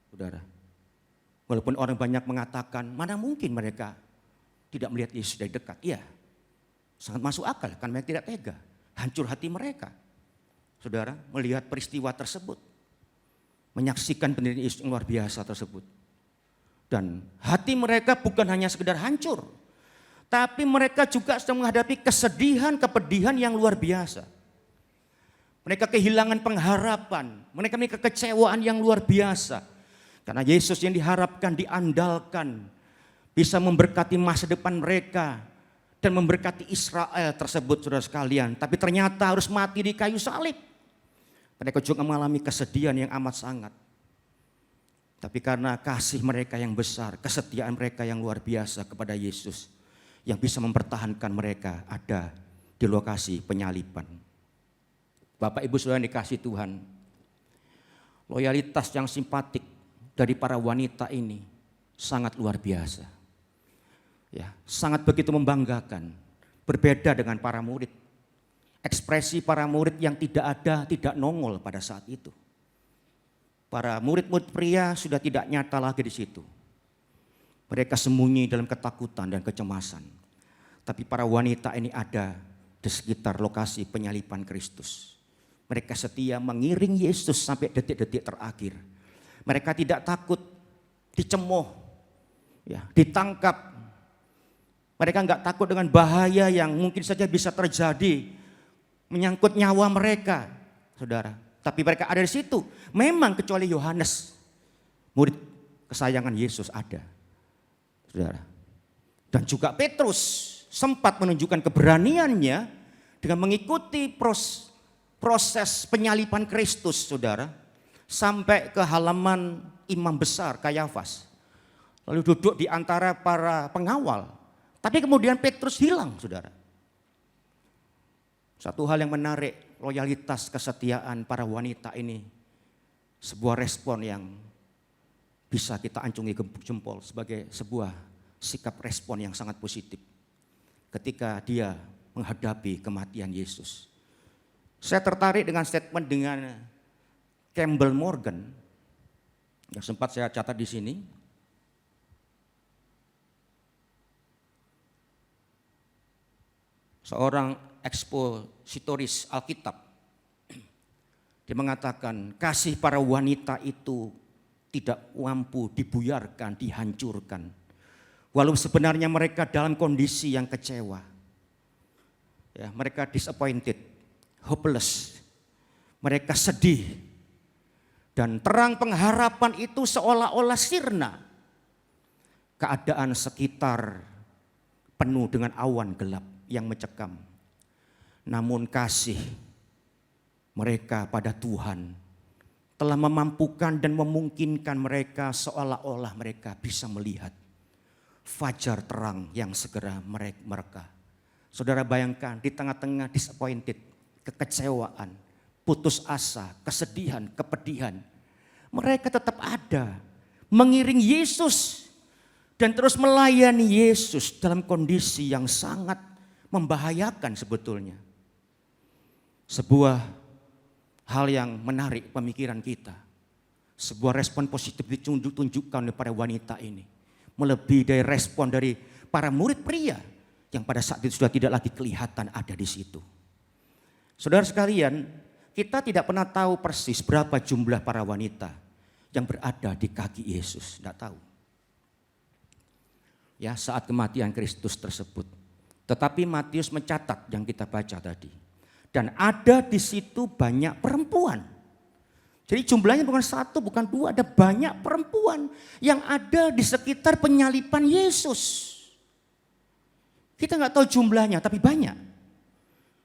Saudara. Walaupun orang banyak mengatakan, mana mungkin mereka tidak melihat Yesus dari dekat. Iya. Sangat masuk akal karena mereka tidak tega. Hancur hati mereka. Saudara, melihat peristiwa tersebut. Menyaksikan penderitaan Yesus yang luar biasa tersebut. Dan hati mereka bukan hanya sekedar hancur. Tapi mereka juga sedang menghadapi kesedihan, kepedihan yang luar biasa. Mereka kehilangan pengharapan. Mereka memiliki kekecewaan yang luar biasa. Karena Yesus yang diharapkan, diandalkan. Bisa memberkati masa depan mereka. Dan memberkati Israel tersebut, saudara sekalian. Tapi ternyata harus mati di kayu salib. Mereka juga mengalami kesedihan yang amat sangat. Tapi karena kasih mereka yang besar, kesetiaan mereka yang luar biasa kepada Yesus. Yang bisa mempertahankan mereka ada di lokasi penyaliban. Bapak Ibu Saudara yang dikasihi Tuhan. Loyalitas yang simpatik dari para wanita ini sangat luar biasa. Ya, sangat begitu membanggakan, berbeda dengan para murid. Ekspresi para murid yang tidak ada, tidak nongol pada saat itu. Para murid-murid pria sudah tidak nyata lagi di situ. Mereka sembunyi dalam ketakutan dan kecemasan. Tapi para wanita ini ada di sekitar lokasi penyaliban Kristus. Mereka setia mengiring Yesus sampai detik-detik terakhir. Mereka tidak takut dicemooh, ya, ditangkap. Mereka enggak takut dengan bahaya yang mungkin saja bisa terjadi menyangkut nyawa mereka, saudara. Tapi mereka ada di situ. Memang kecuali Yohanes, murid kesayangan Yesus ada, saudara. Dan juga Petrus sempat menunjukkan keberaniannya dengan mengikuti proses penyaliban Kristus, saudara. Sampai ke halaman imam besar Kayafas. Lalu duduk di antara para pengawal. Tapi kemudian Petrus hilang, saudara. Satu hal yang menarik, loyalitas kesetiaan para wanita ini. Sebuah respon yang bisa kita acungi jempol sebagai sebuah sikap respon yang sangat positif. Ketika dia menghadapi kematian Yesus. Saya tertarik dengan statement dengan Campbell Morgan. Yang sempat saya catat di sini. Seorang ekspositoris Alkitab. Dia mengatakan kasih para wanita itu tidak mampu dibuyarkan, dihancurkan. Walau sebenarnya mereka dalam kondisi yang kecewa. Ya, mereka disappointed, hopeless. Mereka sedih. Dan terang pengharapan itu seolah-olah sirna. Keadaan sekitar penuh dengan awan gelap yang mencekam. Namun kasih mereka pada Tuhan telah memampukan dan memungkinkan mereka seolah-olah mereka bisa melihat fajar terang yang segera mereka. Saudara bayangkan di tengah-tengah disappointed, kekecewaan, putus asa, kesedihan, kepedihan. Mereka tetap ada, mengiring Yesus dan terus melayani Yesus dalam kondisi yang sangat membahayakan sebetulnya. Sebuah hal yang menarik pemikiran kita. Sebuah respon positif ditunjukkan kepada wanita ini. Melebihi dari respon dari para murid pria yang pada saat itu sudah tidak lagi kelihatan ada di situ. Saudara sekalian, kita tidak pernah tahu persis berapa jumlah para wanita yang berada di kaki Yesus. Tidak tahu. Ya, saat kematian Kristus tersebut. Tetapi Matius mencatat yang kita baca tadi. Dan ada di situ banyak perempuan. Jadi jumlahnya bukan satu, bukan dua, ada banyak perempuan yang ada di sekitar penyaliban Yesus. Kita nggak tahu jumlahnya, tapi banyak.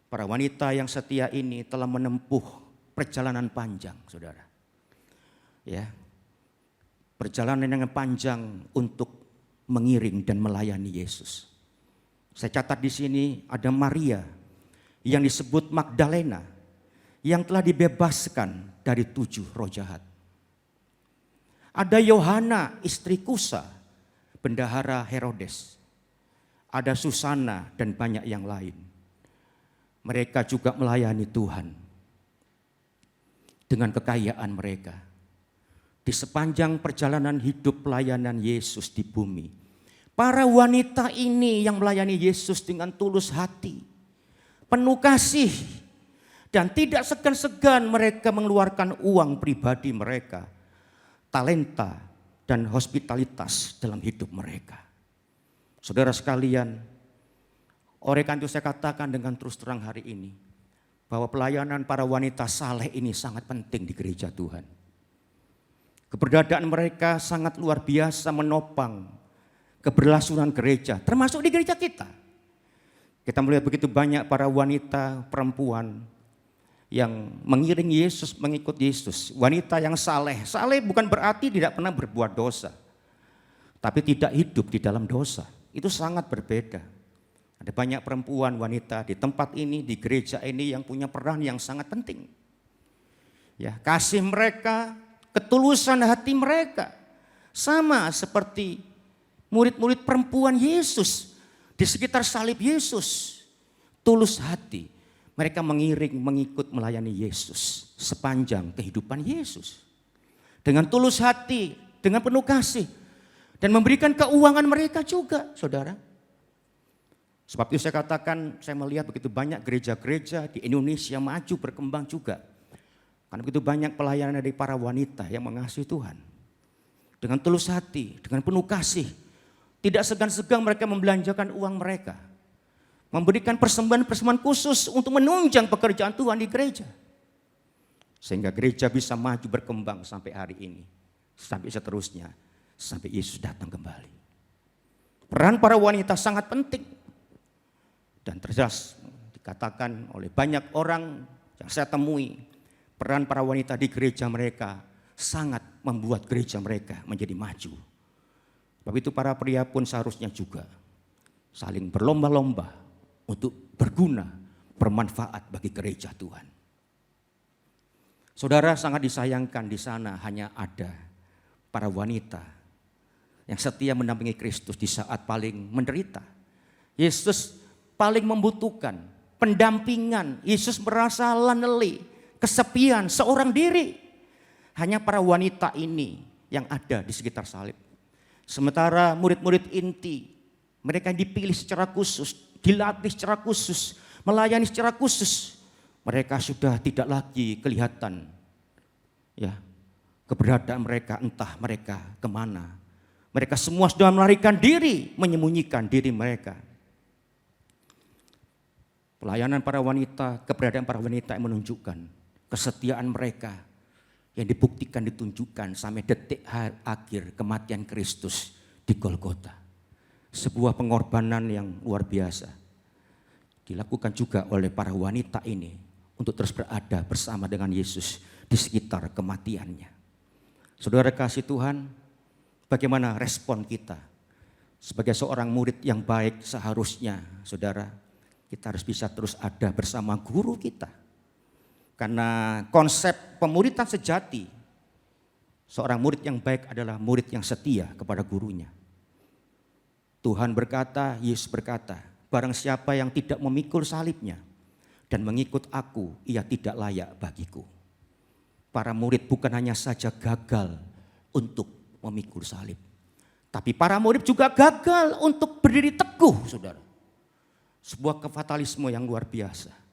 Para wanita yang setia ini telah menempuh perjalanan panjang, saudara. Ya, perjalanan yang panjang untuk mengiring dan melayani Yesus. Saya catat di sini ada Maria yang disebut Magdalena yang telah dibebaskan dari 7 roh jahat. Ada Yohana istri Kusa, bendahara Herodes. Ada Susana dan banyak yang lain. Mereka juga melayani Tuhan dengan kekayaan mereka. Di sepanjang perjalanan hidup pelayanan Yesus di bumi, para wanita ini yang melayani Yesus dengan tulus hati, penuh kasih, dan tidak segan-segan mereka mengeluarkan uang pribadi mereka, talenta dan hospitalitas dalam hidup mereka. Saudara sekalian, oleh karena itu saya katakan dengan terus terang hari ini, bahwa pelayanan para wanita saleh ini sangat penting di gereja Tuhan. Keberadaan mereka sangat luar biasa menopang keberlangsungan gereja, termasuk di gereja kita. Kita melihat begitu banyak para wanita, perempuan yang mengiring Yesus, mengikut Yesus. Wanita yang saleh. Saleh bukan berarti tidak pernah berbuat dosa, tapi tidak hidup di dalam dosa. Itu sangat berbeda. Ada banyak perempuan, wanita di tempat ini, di gereja ini yang punya peran yang sangat penting. Ya, kasih mereka, ketulusan hati mereka sama seperti murid-murid perempuan Yesus di sekitar salib Yesus. Tulus hati, mereka mengiring, mengikut, melayani Yesus sepanjang kehidupan Yesus. Dengan tulus hati, dengan penuh kasih, dan memberikan keuangan mereka juga, saudara. Sebab itu saya katakan, saya melihat begitu banyak gereja-gereja di Indonesia maju berkembang juga. Karena begitu banyak pelayanan dari para wanita yang mengasihi Tuhan. Dengan tulus hati, dengan penuh kasih. Tidak segan-segan mereka membelanjakan uang mereka. Memberikan persembahan-persembahan khusus untuk menunjang pekerjaan Tuhan di gereja. Sehingga gereja bisa maju berkembang sampai hari ini. Sampai seterusnya. Sampai Yesus datang kembali. Peran para wanita sangat penting. Dan terjelas dikatakan oleh banyak orang yang saya temui. Peran para wanita di gereja mereka sangat membuat gereja mereka menjadi maju. Sebab itu para pria pun seharusnya juga saling berlomba-lomba untuk berguna, bermanfaat bagi gereja Tuhan. Saudara, sangat disayangkan di sana hanya ada para wanita yang setia mendampingi Kristus di saat paling menderita. Yesus paling membutuhkan pendampingan. Yesus merasa lonely, kesepian, seorang diri. Hanya para wanita ini yang ada di sekitar salib. Sementara murid-murid inti, mereka yang dipilih secara khusus, dilatih secara khusus, melayani secara khusus, mereka sudah tidak lagi kelihatan ya keberadaan mereka, entah mereka kemana. Mereka semua sudah melarikan diri, menyembunyikan diri mereka. Pelayanan para wanita, keberadaan para wanita yang menunjukkan kesetiaan mereka yang dibuktikan, ditunjukkan sampai detik akhir kematian Kristus di Golgota. Sebuah pengorbanan yang luar biasa dilakukan juga oleh para wanita ini untuk terus berada bersama dengan Yesus di sekitar kematiannya. Saudara kasih Tuhan, bagaimana respon kita sebagai seorang murid yang baik? Seharusnya saudara, kita harus bisa terus ada bersama guru kita. Karena konsep pemuridan sejati, seorang murid yang baik adalah murid yang setia kepada gurunya. Tuhan berkata, Yesus berkata, barang siapa yang tidak memikul salibnya dan mengikut aku, ia tidak layak bagiku. Para murid bukan hanya saja gagal untuk memikul salib, tapi para murid juga gagal untuk berdiri teguh, saudara. Sebuah kefatalisme yang luar biasa.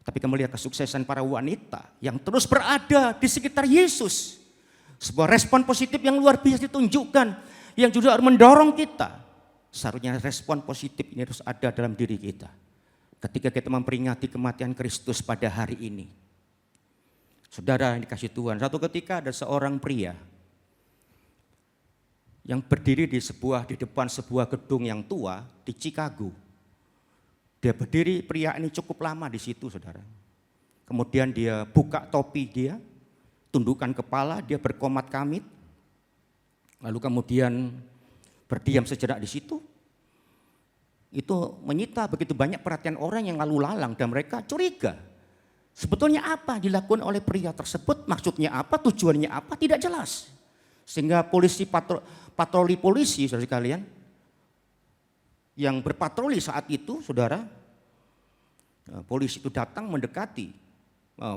Tapi kita melihat kesuksesan para wanita yang terus berada di sekitar Yesus. Sebuah respon positif yang luar biasa ditunjukkan, yang juga harus mendorong kita. Seharusnya respon positif ini harus ada dalam diri kita. Ketika kita memperingati kematian Kristus pada hari ini. Saudara yang dikasih Tuhan, satu ketika ada seorang pria yang berdiri di depan sebuah gedung yang tua di Chicago. Dia berdiri, pria ini cukup lama di situ, saudara. Kemudian dia buka topi dia, tundukkan kepala, dia berkomat kamit. Lalu kemudian berdiam sejenak di situ. Itu menyita begitu banyak perhatian orang yang lalu lalang dan mereka curiga. Sebetulnya apa dilakukan oleh pria tersebut, maksudnya apa, tujuannya apa, tidak jelas. Sehingga polisi patroli polisi, saudara sekalian, yang berpatroli saat itu, saudara, polisi itu datang mendekati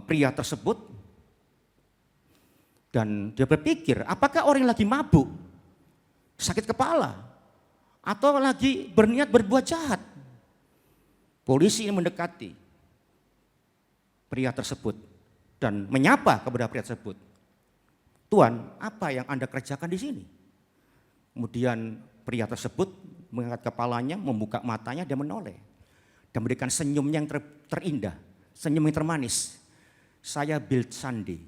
pria tersebut dan dia berpikir, apakah orang yang lagi mabuk, sakit kepala, atau lagi berniat berbuat jahat. Polisi yang mendekati pria tersebut dan menyapa kepada pria tersebut, Tuan, apa yang Anda kerjakan di sini? Kemudian pria tersebut mengangkat kepalanya, membuka matanya, dia menoleh dan memberikan senyum yang terindah, senyum yang termanis. Saya Bill Sunday.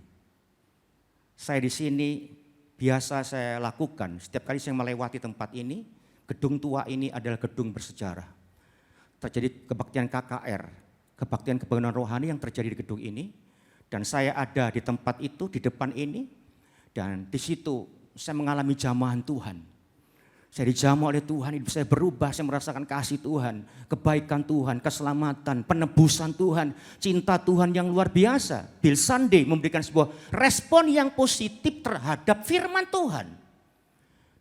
Saya di sini biasa saya lakukan setiap kali saya melewati tempat ini. Gedung tua ini adalah gedung bersejarah. Terjadi kebaktian KKR, kebaktian kebangunan rohani yang terjadi di gedung ini. Dan saya ada di tempat itu, di depan ini. Dan di situ saya mengalami jamahan Tuhan. Saya dijamah oleh Tuhan, hidup saya berubah, saya merasakan kasih Tuhan, kebaikan Tuhan, keselamatan, penebusan Tuhan, cinta Tuhan yang luar biasa. Bill Sunday memberikan sebuah respon yang positif terhadap firman Tuhan.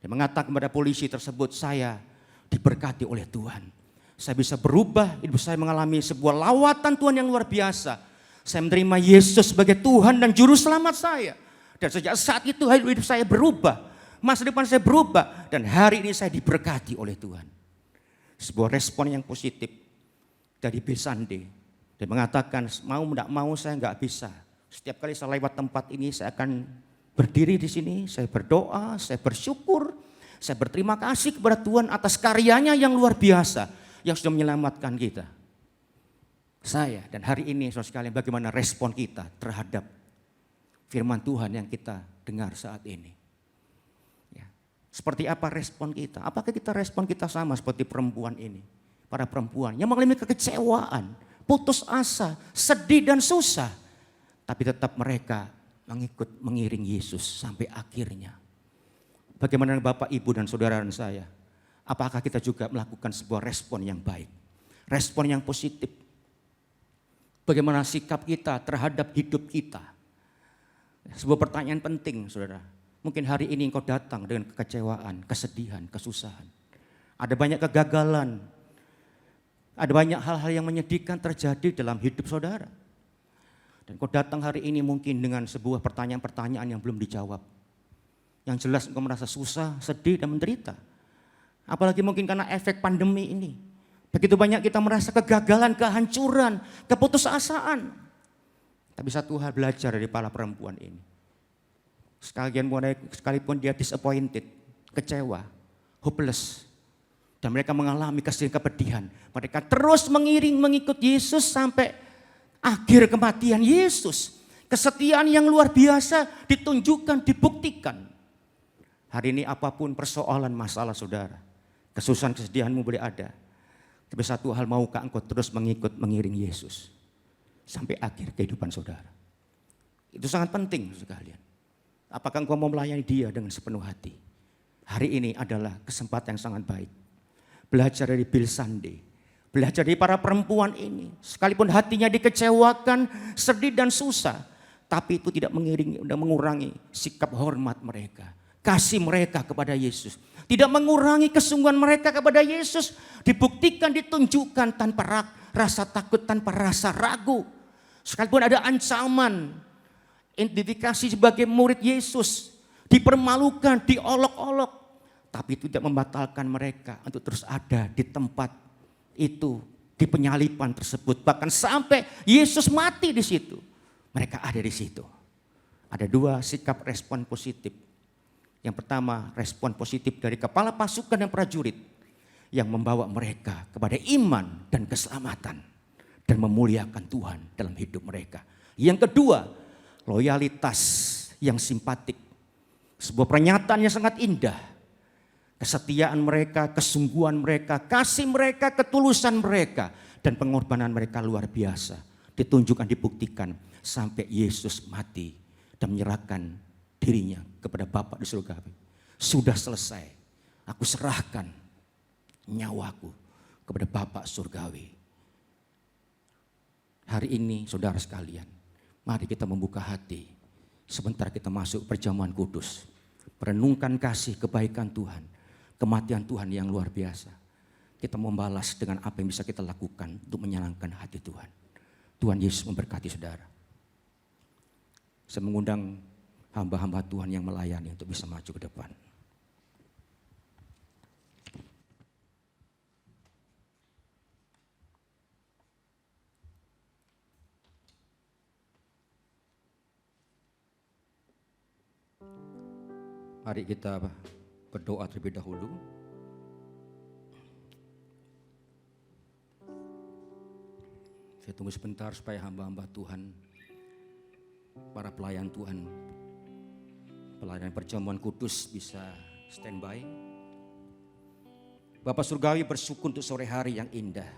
Dia mengatakan kepada polisi tersebut, saya diberkati oleh Tuhan. Saya bisa berubah, hidup saya mengalami sebuah lawatan Tuhan yang luar biasa. Saya menerima Yesus sebagai Tuhan dan Juru Selamat saya. Dan sejak saat itu hidup saya berubah. Masa depan saya berubah dan hari ini saya diberkati oleh Tuhan. Sebuah respon yang positif dari Bill Sunday. Dia mengatakan mau tidak mau saya nggak bisa. Setiap kali saya lewat tempat ini saya akan berdiri di sini, saya berdoa, saya bersyukur, saya berterima kasih kepada Tuhan atas karyanya yang luar biasa yang sudah menyelamatkan kita. Saya dan hari ini saudara sekalian, bagaimana respon kita terhadap firman Tuhan yang kita dengar saat ini. Seperti apa respon kita? Apakah kita respon kita sama seperti perempuan ini? Para perempuan yang mengalami kekecewaan, putus asa, sedih dan susah. Tapi tetap mereka mengiring Yesus sampai akhirnya. Bagaimana Bapak, Ibu dan saudara dan saya? Apakah kita juga melakukan sebuah respon yang baik? Respon yang positif. Bagaimana sikap kita terhadap hidup kita? Sebuah pertanyaan penting, saudara. Mungkin hari ini engkau datang dengan kekecewaan, kesedihan, kesusahan. Ada banyak kegagalan. Ada banyak hal-hal yang menyedihkan terjadi dalam hidup saudara. Dan engkau datang hari ini mungkin dengan sebuah pertanyaan-pertanyaan yang belum dijawab. Yang jelas engkau merasa susah, sedih dan menderita. Apalagi mungkin karena efek pandemi ini. Begitu banyak kita merasa kegagalan, kehancuran, keputusasaan. Tapi satu hal belajar dari para perempuan ini. Sekalipun dia disappointed, kecewa, hopeless. Dan mereka mengalami kepedihan. Mereka terus mengiring mengikut Yesus sampai akhir kematian Yesus. Kesetiaan yang luar biasa ditunjukkan, dibuktikan. Hari ini apapun persoalan masalah saudara, kesusahan kesedihanmu boleh ada. Tapi satu hal, maukah engkau terus mengiring Yesus sampai akhir kehidupan saudara? Itu sangat penting sekalian. Apakah engkau mau melayani Dia dengan sepenuh hati? Hari ini adalah kesempatan yang sangat baik. Belajar dari Bill Sunday, belajar dari para perempuan ini. Sekalipun hatinya dikecewakan, sedih dan susah, tapi itu tidak mengurangi sikap hormat mereka, kasih mereka kepada Yesus. Tidak mengurangi kesungguhan mereka kepada Yesus. Dibuktikan, ditunjukkan tanpa rasa takut, tanpa rasa ragu. Sekalipun ada ancaman, identifikasi sebagai murid Yesus, dipermalukan, diolok-olok, tapi itu tidak membatalkan mereka untuk terus ada di tempat itu, di penyaliban tersebut. Bahkan sampai Yesus mati di situ, mereka ada di situ. Ada dua sikap respon positif. Yang pertama, respon positif dari kepala pasukan dan prajurit yang membawa mereka kepada iman dan keselamatan dan memuliakan Tuhan dalam hidup mereka. Yang kedua, loyalitas yang simpatik. Sebuah pernyataan yang sangat indah. Kesetiaan mereka, kesungguhan mereka, kasih mereka, ketulusan mereka, dan pengorbanan mereka luar biasa. Ditunjukkan, dibuktikan sampai Yesus mati dan menyerahkan dirinya kepada Bapa di surga. Sudah selesai, aku serahkan nyawaku kepada Bapa surgawi. Hari ini saudara sekalian, mari kita membuka hati. Sebentar kita masuk perjamuan kudus. Merenungkan kasih kebaikan Tuhan. Kematian Tuhan yang luar biasa. Kita membalas dengan apa yang bisa kita lakukan untuk menyenangkan hati Tuhan. Tuhan Yesus memberkati saudara. Saya mengundang hamba-hamba Tuhan yang melayani untuk bisa maju ke depan. Mari kita berdoa terlebih dahulu. Saya tunggu sebentar supaya hamba-hamba Tuhan, para pelayan Tuhan, pelayanan perjamuan kudus bisa standby. Bapak Surgawi bersyukur untuk sore hari yang indah.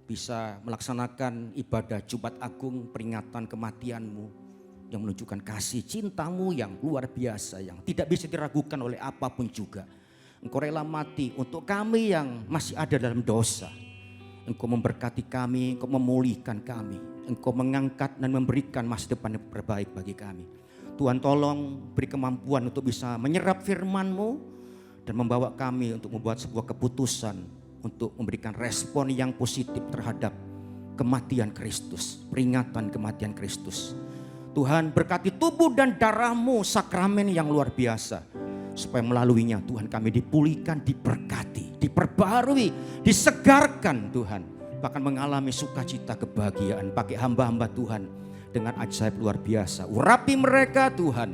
Bisa melaksanakan ibadah Jumat Agung, peringatan kematian-Mu, yang menunjukkan kasih cinta-Mu yang luar biasa, yang tidak bisa diragukan oleh apapun juga. Engkau rela mati untuk kami yang masih ada dalam dosa. Engkau memberkati kami, Engkau memulihkan kami. Engkau mengangkat dan memberikan masa depan yang terbaik bagi kami. Tuhan tolong beri kemampuan untuk bisa menyerap firman-Mu dan membawa kami untuk membuat sebuah keputusan untuk memberikan respon yang positif terhadap kematian Kristus, peringatan kematian Kristus. Tuhan berkati tubuh dan darah-Mu, sakramen yang luar biasa. Supaya melaluinya Tuhan kami dipulihkan, diberkati, diperbarui, disegarkan Tuhan. Bahkan mengalami sukacita, kebahagiaan. Pakai hamba-hamba Tuhan dengan ajaib luar biasa. Urapi mereka Tuhan.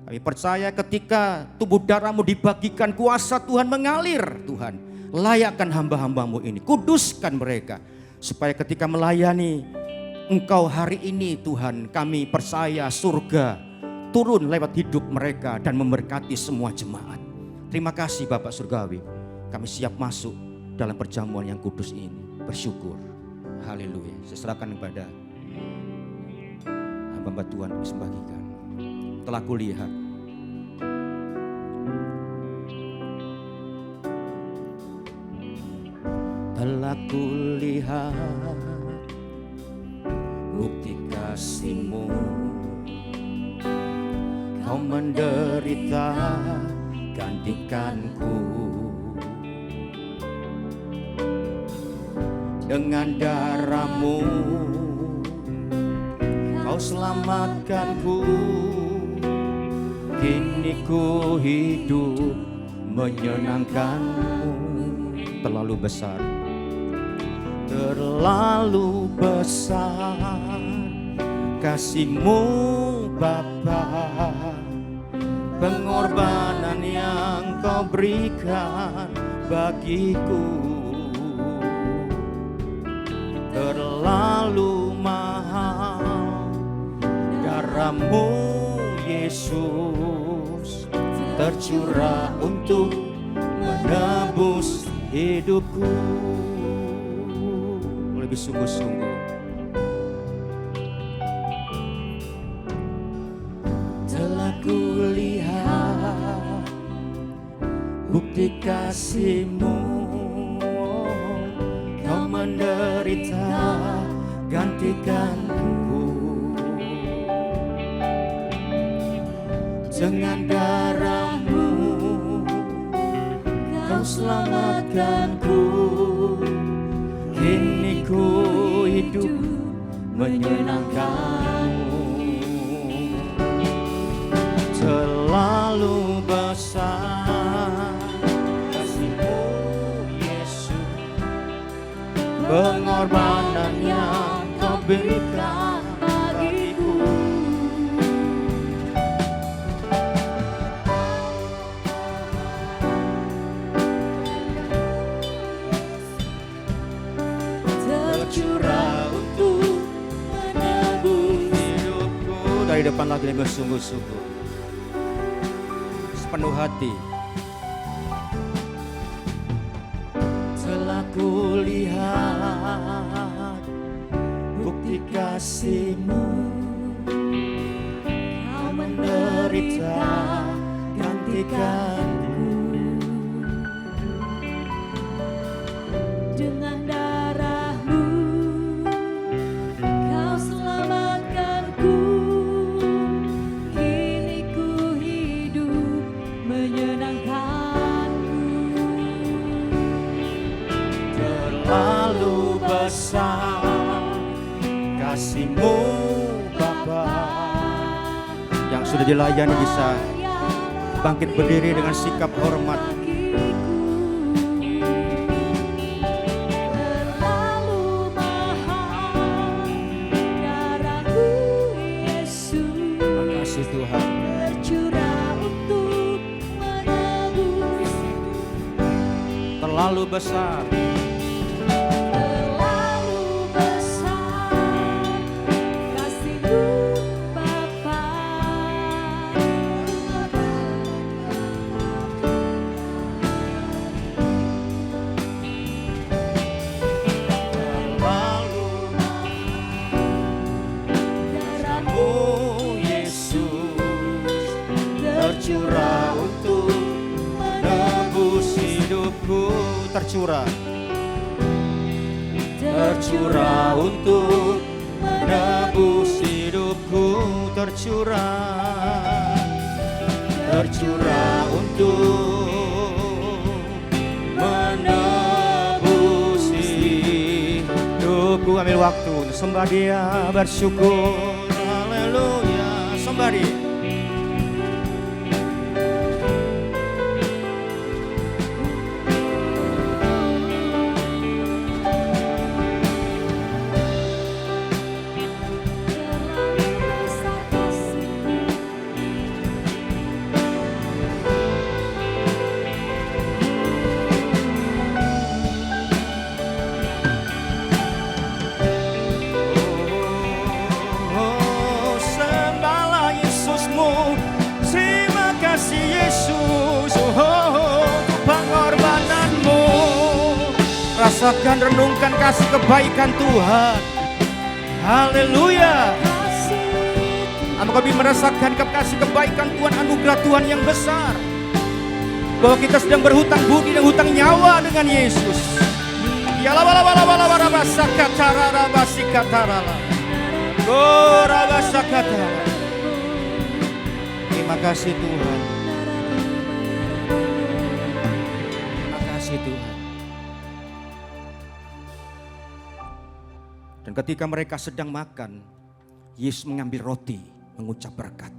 Kami percaya ketika tubuh darah-Mu dibagikan, kuasa Tuhan mengalir Tuhan. Layakkan hamba-hamba-Mu ini, kuduskan mereka. Supaya ketika melayani Engkau hari ini Tuhan, kami percaya surga turun lewat hidup mereka dan memberkati semua jemaat. Terima kasih Bapak Surgawi. Kami siap masuk dalam perjamuan yang kudus ini. Bersyukur. Haleluya. Saya serahkan kepada hamba Tuhan disembagikan. Telah kulihat. Telah kulihat bukti kasih-Mu. Kau menderita gantikanku. Dengan darah-Mu Kau selamatkanku. Kini ku hidup menyenangkan-Mu. Terlalu besar, terlalu besar kasih-Mu Bapa. pengorbanan yang kau berikan bagiku terlalu mahal. Darahmu Yesus tercurah untuk menebus hidupku. Lebih sungguh-sungguh. Telah kulihat bukti kasih-Mu, Kau menderita gantikanku. Dengan darah-Mu Kau selamatkanku. Kini ku hidup menyenangkan-Mu. Terlalu besar kasih-Mu Yesus, pengorbanan yang Kau berikan bagiku. Tercurah untuk menebus hidupku. Dari depan lagi bersungguh-sungguh, sepenuh hati. Telah kulihat bukti kasih-Mu, Kau menderita gantikanku. Dengan darah-Mu Kau selamatkanku. Kini ku hidup menyenangkan-Mu. Terlalu besar kasih-Mu Bapa. Yang sudah dilayani bisa bangkit berdiri dengan sikap hormat. Terlalu mahal darah-Mu Yesus, Makasih Tuhan. tercurah untuk menebus. Terlalu besar. Terlalu besar kasih-Mu Bapa. Terlalu darah-Mu Yesus tercurah untuk menebus hidupku. Tercurah untuk menebus hidupku. Tercurah untuk menebus hidupku. Ambil waktu untuk sembah Dia, bersyukur. Haleluya, sembah Dia. Terlalu besar kasih-Mu. Oh, sembahlah Yesus-Mu. Terima kasih Yesus, untuk pengorbanan-Mu. Rasakan, renungkan kasih kebaikan Tuhan. Haleluya. Apakah kami merasakan kasih kebaikan Tuhan, anugerah Tuhan yang besar, bahwa kita sedang berhutang budi dan hutang nyawa dengan Yesus. Terima kasih Tuhan. Terima kasih Tuhan. Dan ketika mereka sedang makan, Yesus mengambil roti, mengucap berkat,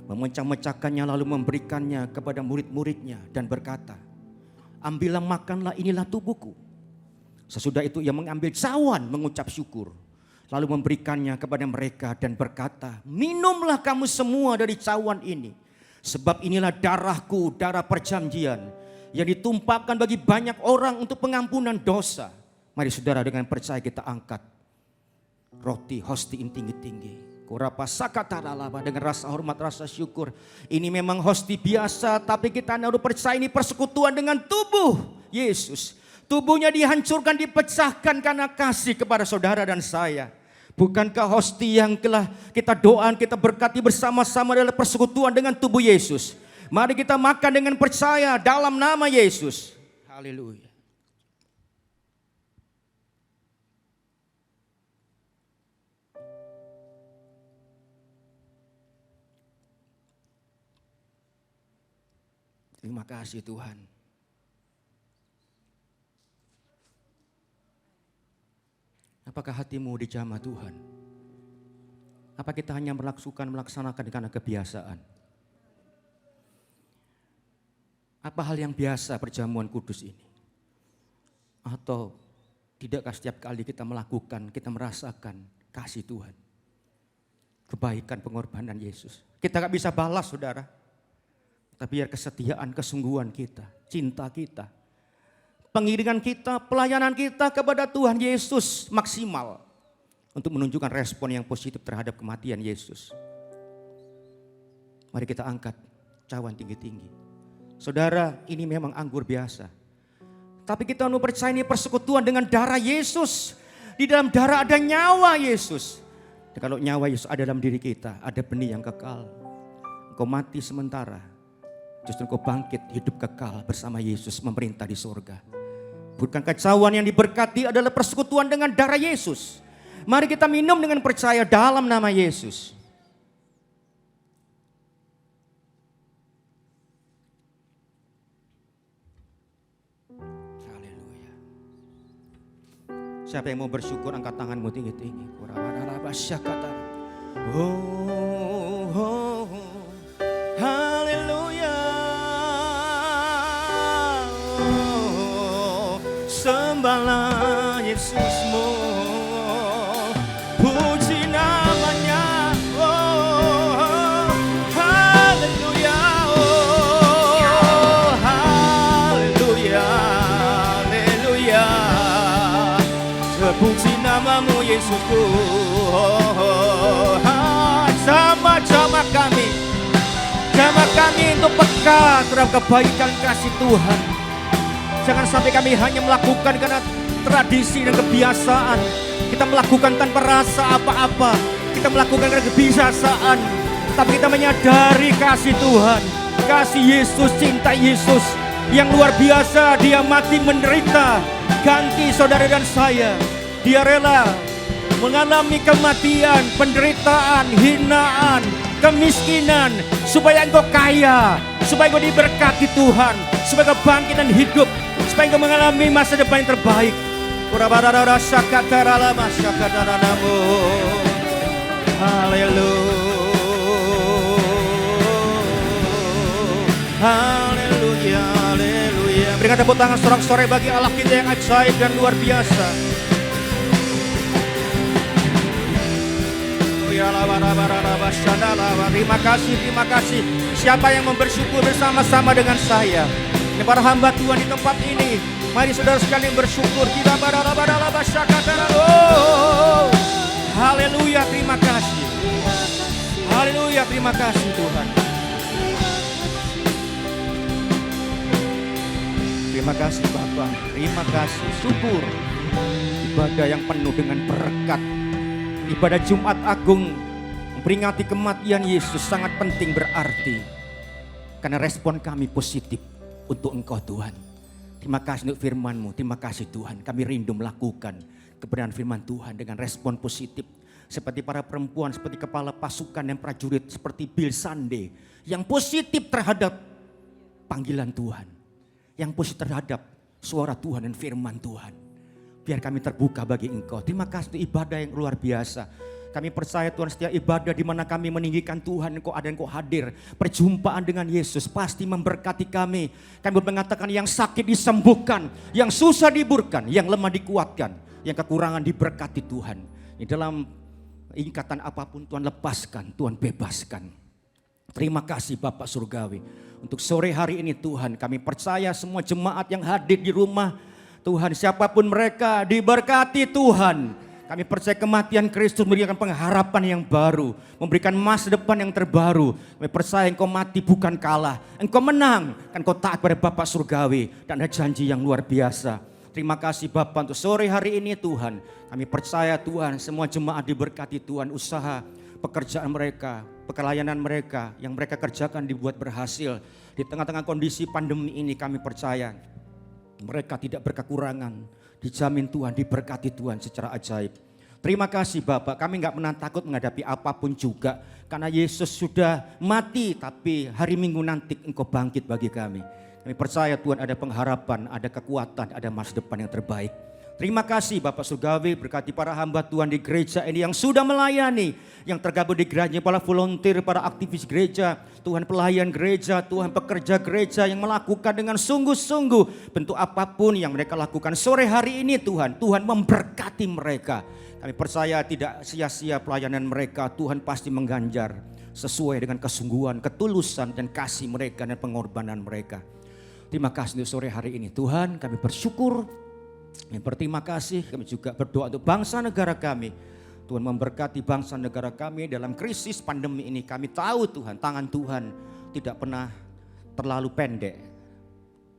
memecah-mecahkannya lalu memberikannya kepada murid-muridnya dan berkata, ambillah makanlah, inilah tubuhku. Sesudah itu ia mengambil cawan, mengucap syukur, lalu memberikannya kepada mereka dan berkata, minumlah kamu semua dari cawan ini, Sebab inilah darahku, darah perjanjian yang ditumpahkan bagi banyak orang untuk pengampunan dosa. Mari saudara, dengan percaya kita angkat roti hosti ini tinggi-tinggi. Kurapa sakataralaba, dengan rasa hormat, rasa syukur. Ini memang hosti biasa, tapi kita harus percaya ini persekutuan dengan tubuh Yesus. Tubuhnya dihancurkan, dipecahkan karena kasih kepada saudara dan saya. Bukankah hosti yang telah kita doakan, kita berkati bersama-sama adalah persekutuan dengan tubuh Yesus. Mari kita makan dengan percaya dalam nama Yesus. Haleluya. Terima kasih Tuhan. Apakah hatimu dijamah Tuhan? Apa kita hanya melaksanakan karena kebiasaan? Apa hal yang biasa perjamuan kudus ini? Atau tidakkah setiap kali kita melakukan, kita merasakan kasih Tuhan? Kebaikan pengorbanan Yesus. Kita gak bisa balas saudara. Tapi biar kesetiaan, kesungguhan kita, cinta kita, pengiringan kita, pelayanan kita kepada Tuhan Yesus maksimal untuk menunjukkan respon yang positif terhadap kematian Yesus. Mari kita angkat cawan tinggi-tinggi. Saudara, ini memang anggur biasa. Tapi kita mau percaya ini persekutuan dengan darah Yesus. Di dalam darah ada nyawa Yesus. Dan kalau nyawa Yesus ada dalam diri kita, ada benih yang kekal. Engkau mati sementara, justru engkau bangkit hidup kekal bersama Yesus memerintah di surga. Bukankah cawan yang diberkati adalah persekutuan dengan darah Yesus? Mari kita minum dengan percaya dalam nama Yesus. Haleluya. Siapa yang mau bersyukur, angkat tanganmu tinggi-tinggi. Oh. Haleluya. Sembahlah Yesusmu, puji namanya. Haleluya. Haleluya. Haleluya. Terpuji namamu Yesusku. Sama-sama kami, jamah kami untuk peka terhadap kebaikan kasih Tuhan. Jangan sampai kami hanya melakukan karena tradisi dan kebiasaan. Kita melakukan tanpa rasa apa-apa. Kita melakukan karena kebiasaan. Tapi kita menyadari kasih Tuhan, kasih Yesus, cinta Yesus yang luar biasa. Dia mati menderita ganti saudara dan saya. Dia rela mengalami kematian, penderitaan, hinaan, kemiskinan, supaya engkau kaya, supaya engkau diberkati Tuhan, supaya engkau bangkit dan hidup, supaya engkau mengalami masa depan yang terbaik. Haleluya, haleluya. Berikan tepuk tangan sorak-sorai bagi Allah kita yang ajaib dan luar biasa. Terima kasih, terima kasih. Siapa yang bersyukur bersama-sama dengan saya? Ini para hamba Tuhan di tempat ini. Mari saudara sekalian bersyukur. Kita haleluya, terima kasih. Haleluya, terima kasih Tuhan. Terima kasih Bapa, terima kasih. Syukur ibadah yang penuh dengan berkat. Ibadah Jumat Agung memperingati kematian Yesus sangat penting berarti. Karena respon kami positif untuk Engkau Tuhan. Terima kasih untuk firman-Mu, terima kasih Tuhan. Kami rindu melakukan kebenaran firman Tuhan dengan respon positif. Seperti para perempuan, seperti kepala pasukan dan prajurit, seperti Bill Sunday. Yang positif terhadap panggilan Tuhan. Yang positif terhadap suara Tuhan dan firman Tuhan. Biar kami terbuka bagi Engkau. Terima kasih untuk ibadah yang luar biasa. Kami percaya Tuhan setiap ibadah di mana kami meninggikan Tuhan, Engkau ada, Engkau hadir. Perjumpaan dengan Yesus pasti memberkati kami. Kami mengatakan yang sakit disembuhkan, yang susah dihiburkan, yang lemah dikuatkan, yang kekurangan diberkati Tuhan. Di dalam ikatan apapun Tuhan lepaskan, Tuhan bebaskan. Terima kasih Bapak Surgawi. Untuk sore hari ini Tuhan, kami percaya semua jemaat yang hadir di rumah, Tuhan siapapun mereka diberkati Tuhan. Kami percaya kematian Kristus memberikan pengharapan yang baru, memberikan masa depan yang terbaru. Kami percaya Engkau mati bukan kalah, Engkau menang, kan Engkau taat pada Bapak Surgawi dan ada janji yang luar biasa. Terima kasih Bapak untuk sore hari ini Tuhan. Kami percaya Tuhan semua jemaat diberkati Tuhan, usaha, pekerjaan mereka, pelayanan mereka yang mereka kerjakan dibuat berhasil. Di tengah-tengah kondisi pandemi ini kami percaya mereka tidak berkekurangan. Dijamin Tuhan, diberkati Tuhan secara ajaib. Terima kasih Bapak, kami gak pernah takut menghadapi apapun juga. Karena Yesus sudah mati, tapi hari Minggu nanti Engkau bangkit bagi kami. Kami percaya Tuhan ada pengharapan, ada kekuatan, ada masa depan yang terbaik. Terima kasih Bapak Surgawi, berkati para hamba Tuhan di gereja ini yang sudah melayani, yang tergabung di gereja, para volunteer, para aktivis gereja, Tuhan pelayan gereja, Tuhan pekerja gereja yang melakukan dengan sungguh-sungguh bentuk apapun yang mereka lakukan sore hari ini Tuhan, Tuhan memberkati mereka. Kami percaya tidak sia-sia pelayanan mereka, Tuhan pasti mengganjar sesuai dengan kesungguhan, ketulusan dan kasih mereka dan pengorbanan mereka. Terima kasih untuk sore hari ini Tuhan, kami bersyukur. Yang berterima kasih, kami juga berdoa untuk bangsa negara kami. Tuhan memberkati bangsa negara kami dalam krisis pandemi ini. Kami tahu Tuhan, tangan Tuhan tidak pernah terlalu pendek.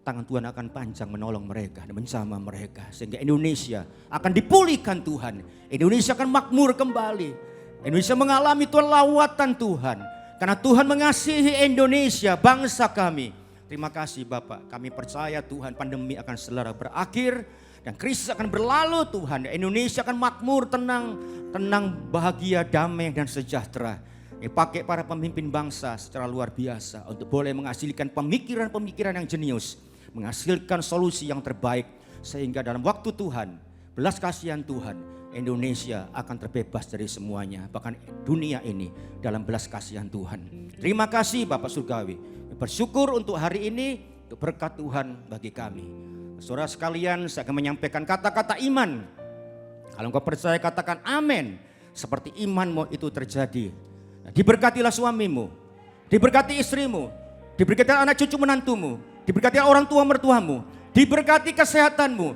Tangan Tuhan akan panjang menolong mereka dan menjamah mereka. Sehingga Indonesia akan dipulihkan Tuhan. Indonesia akan makmur kembali. Indonesia mengalami Tuhan lawatan Tuhan. Karena Tuhan mengasihi Indonesia, bangsa kami. Terima kasih Bapak, kami percaya Tuhan pandemi akan segera berakhir. Dan krisis akan berlalu Tuhan. Indonesia akan makmur, tenang, bahagia, damai dan sejahtera. Pakai para pemimpin bangsa secara luar biasa untuk boleh menghasilkan pemikiran-pemikiran yang jenius. Menghasilkan solusi yang terbaik. Sehingga dalam waktu Tuhan, belas kasihan Tuhan, Indonesia akan terbebas dari semuanya. Bahkan dunia ini dalam belas kasihan Tuhan. Terima kasih Bapak Surgawi. Bersyukur untuk hari ini, untuk berkat Tuhan bagi kami. Saudara sekalian, saya akan menyampaikan kata-kata iman. Kalau engkau percaya katakan amin. Seperti imanmu itu terjadi. Diberkatilah suamimu, diberkati istrimu, diberkati anak cucu menantumu, diberkati orang tua mertuamu, diberkati kesehatanmu,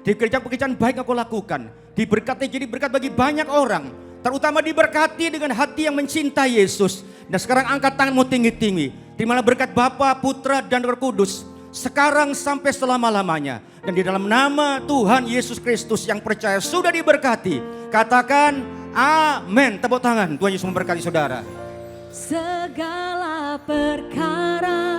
diberkati pekerjaan baik yang kau lakukan, diberkati jadi berkat bagi banyak orang. Terutama diberkati dengan hati yang mencintai Yesus. Dan sekarang angkat tanganmu tinggi-tinggi. Terimalah berkat Bapa, Putra dan Roh Kudus. Sekarang sampai selama-lamanya. Dan di dalam nama Tuhan Yesus Kristus yang percaya sudah diberkati. Katakan amin. Tepuk tangan. Tuhan Yesus memberkati saudara. Segala perkara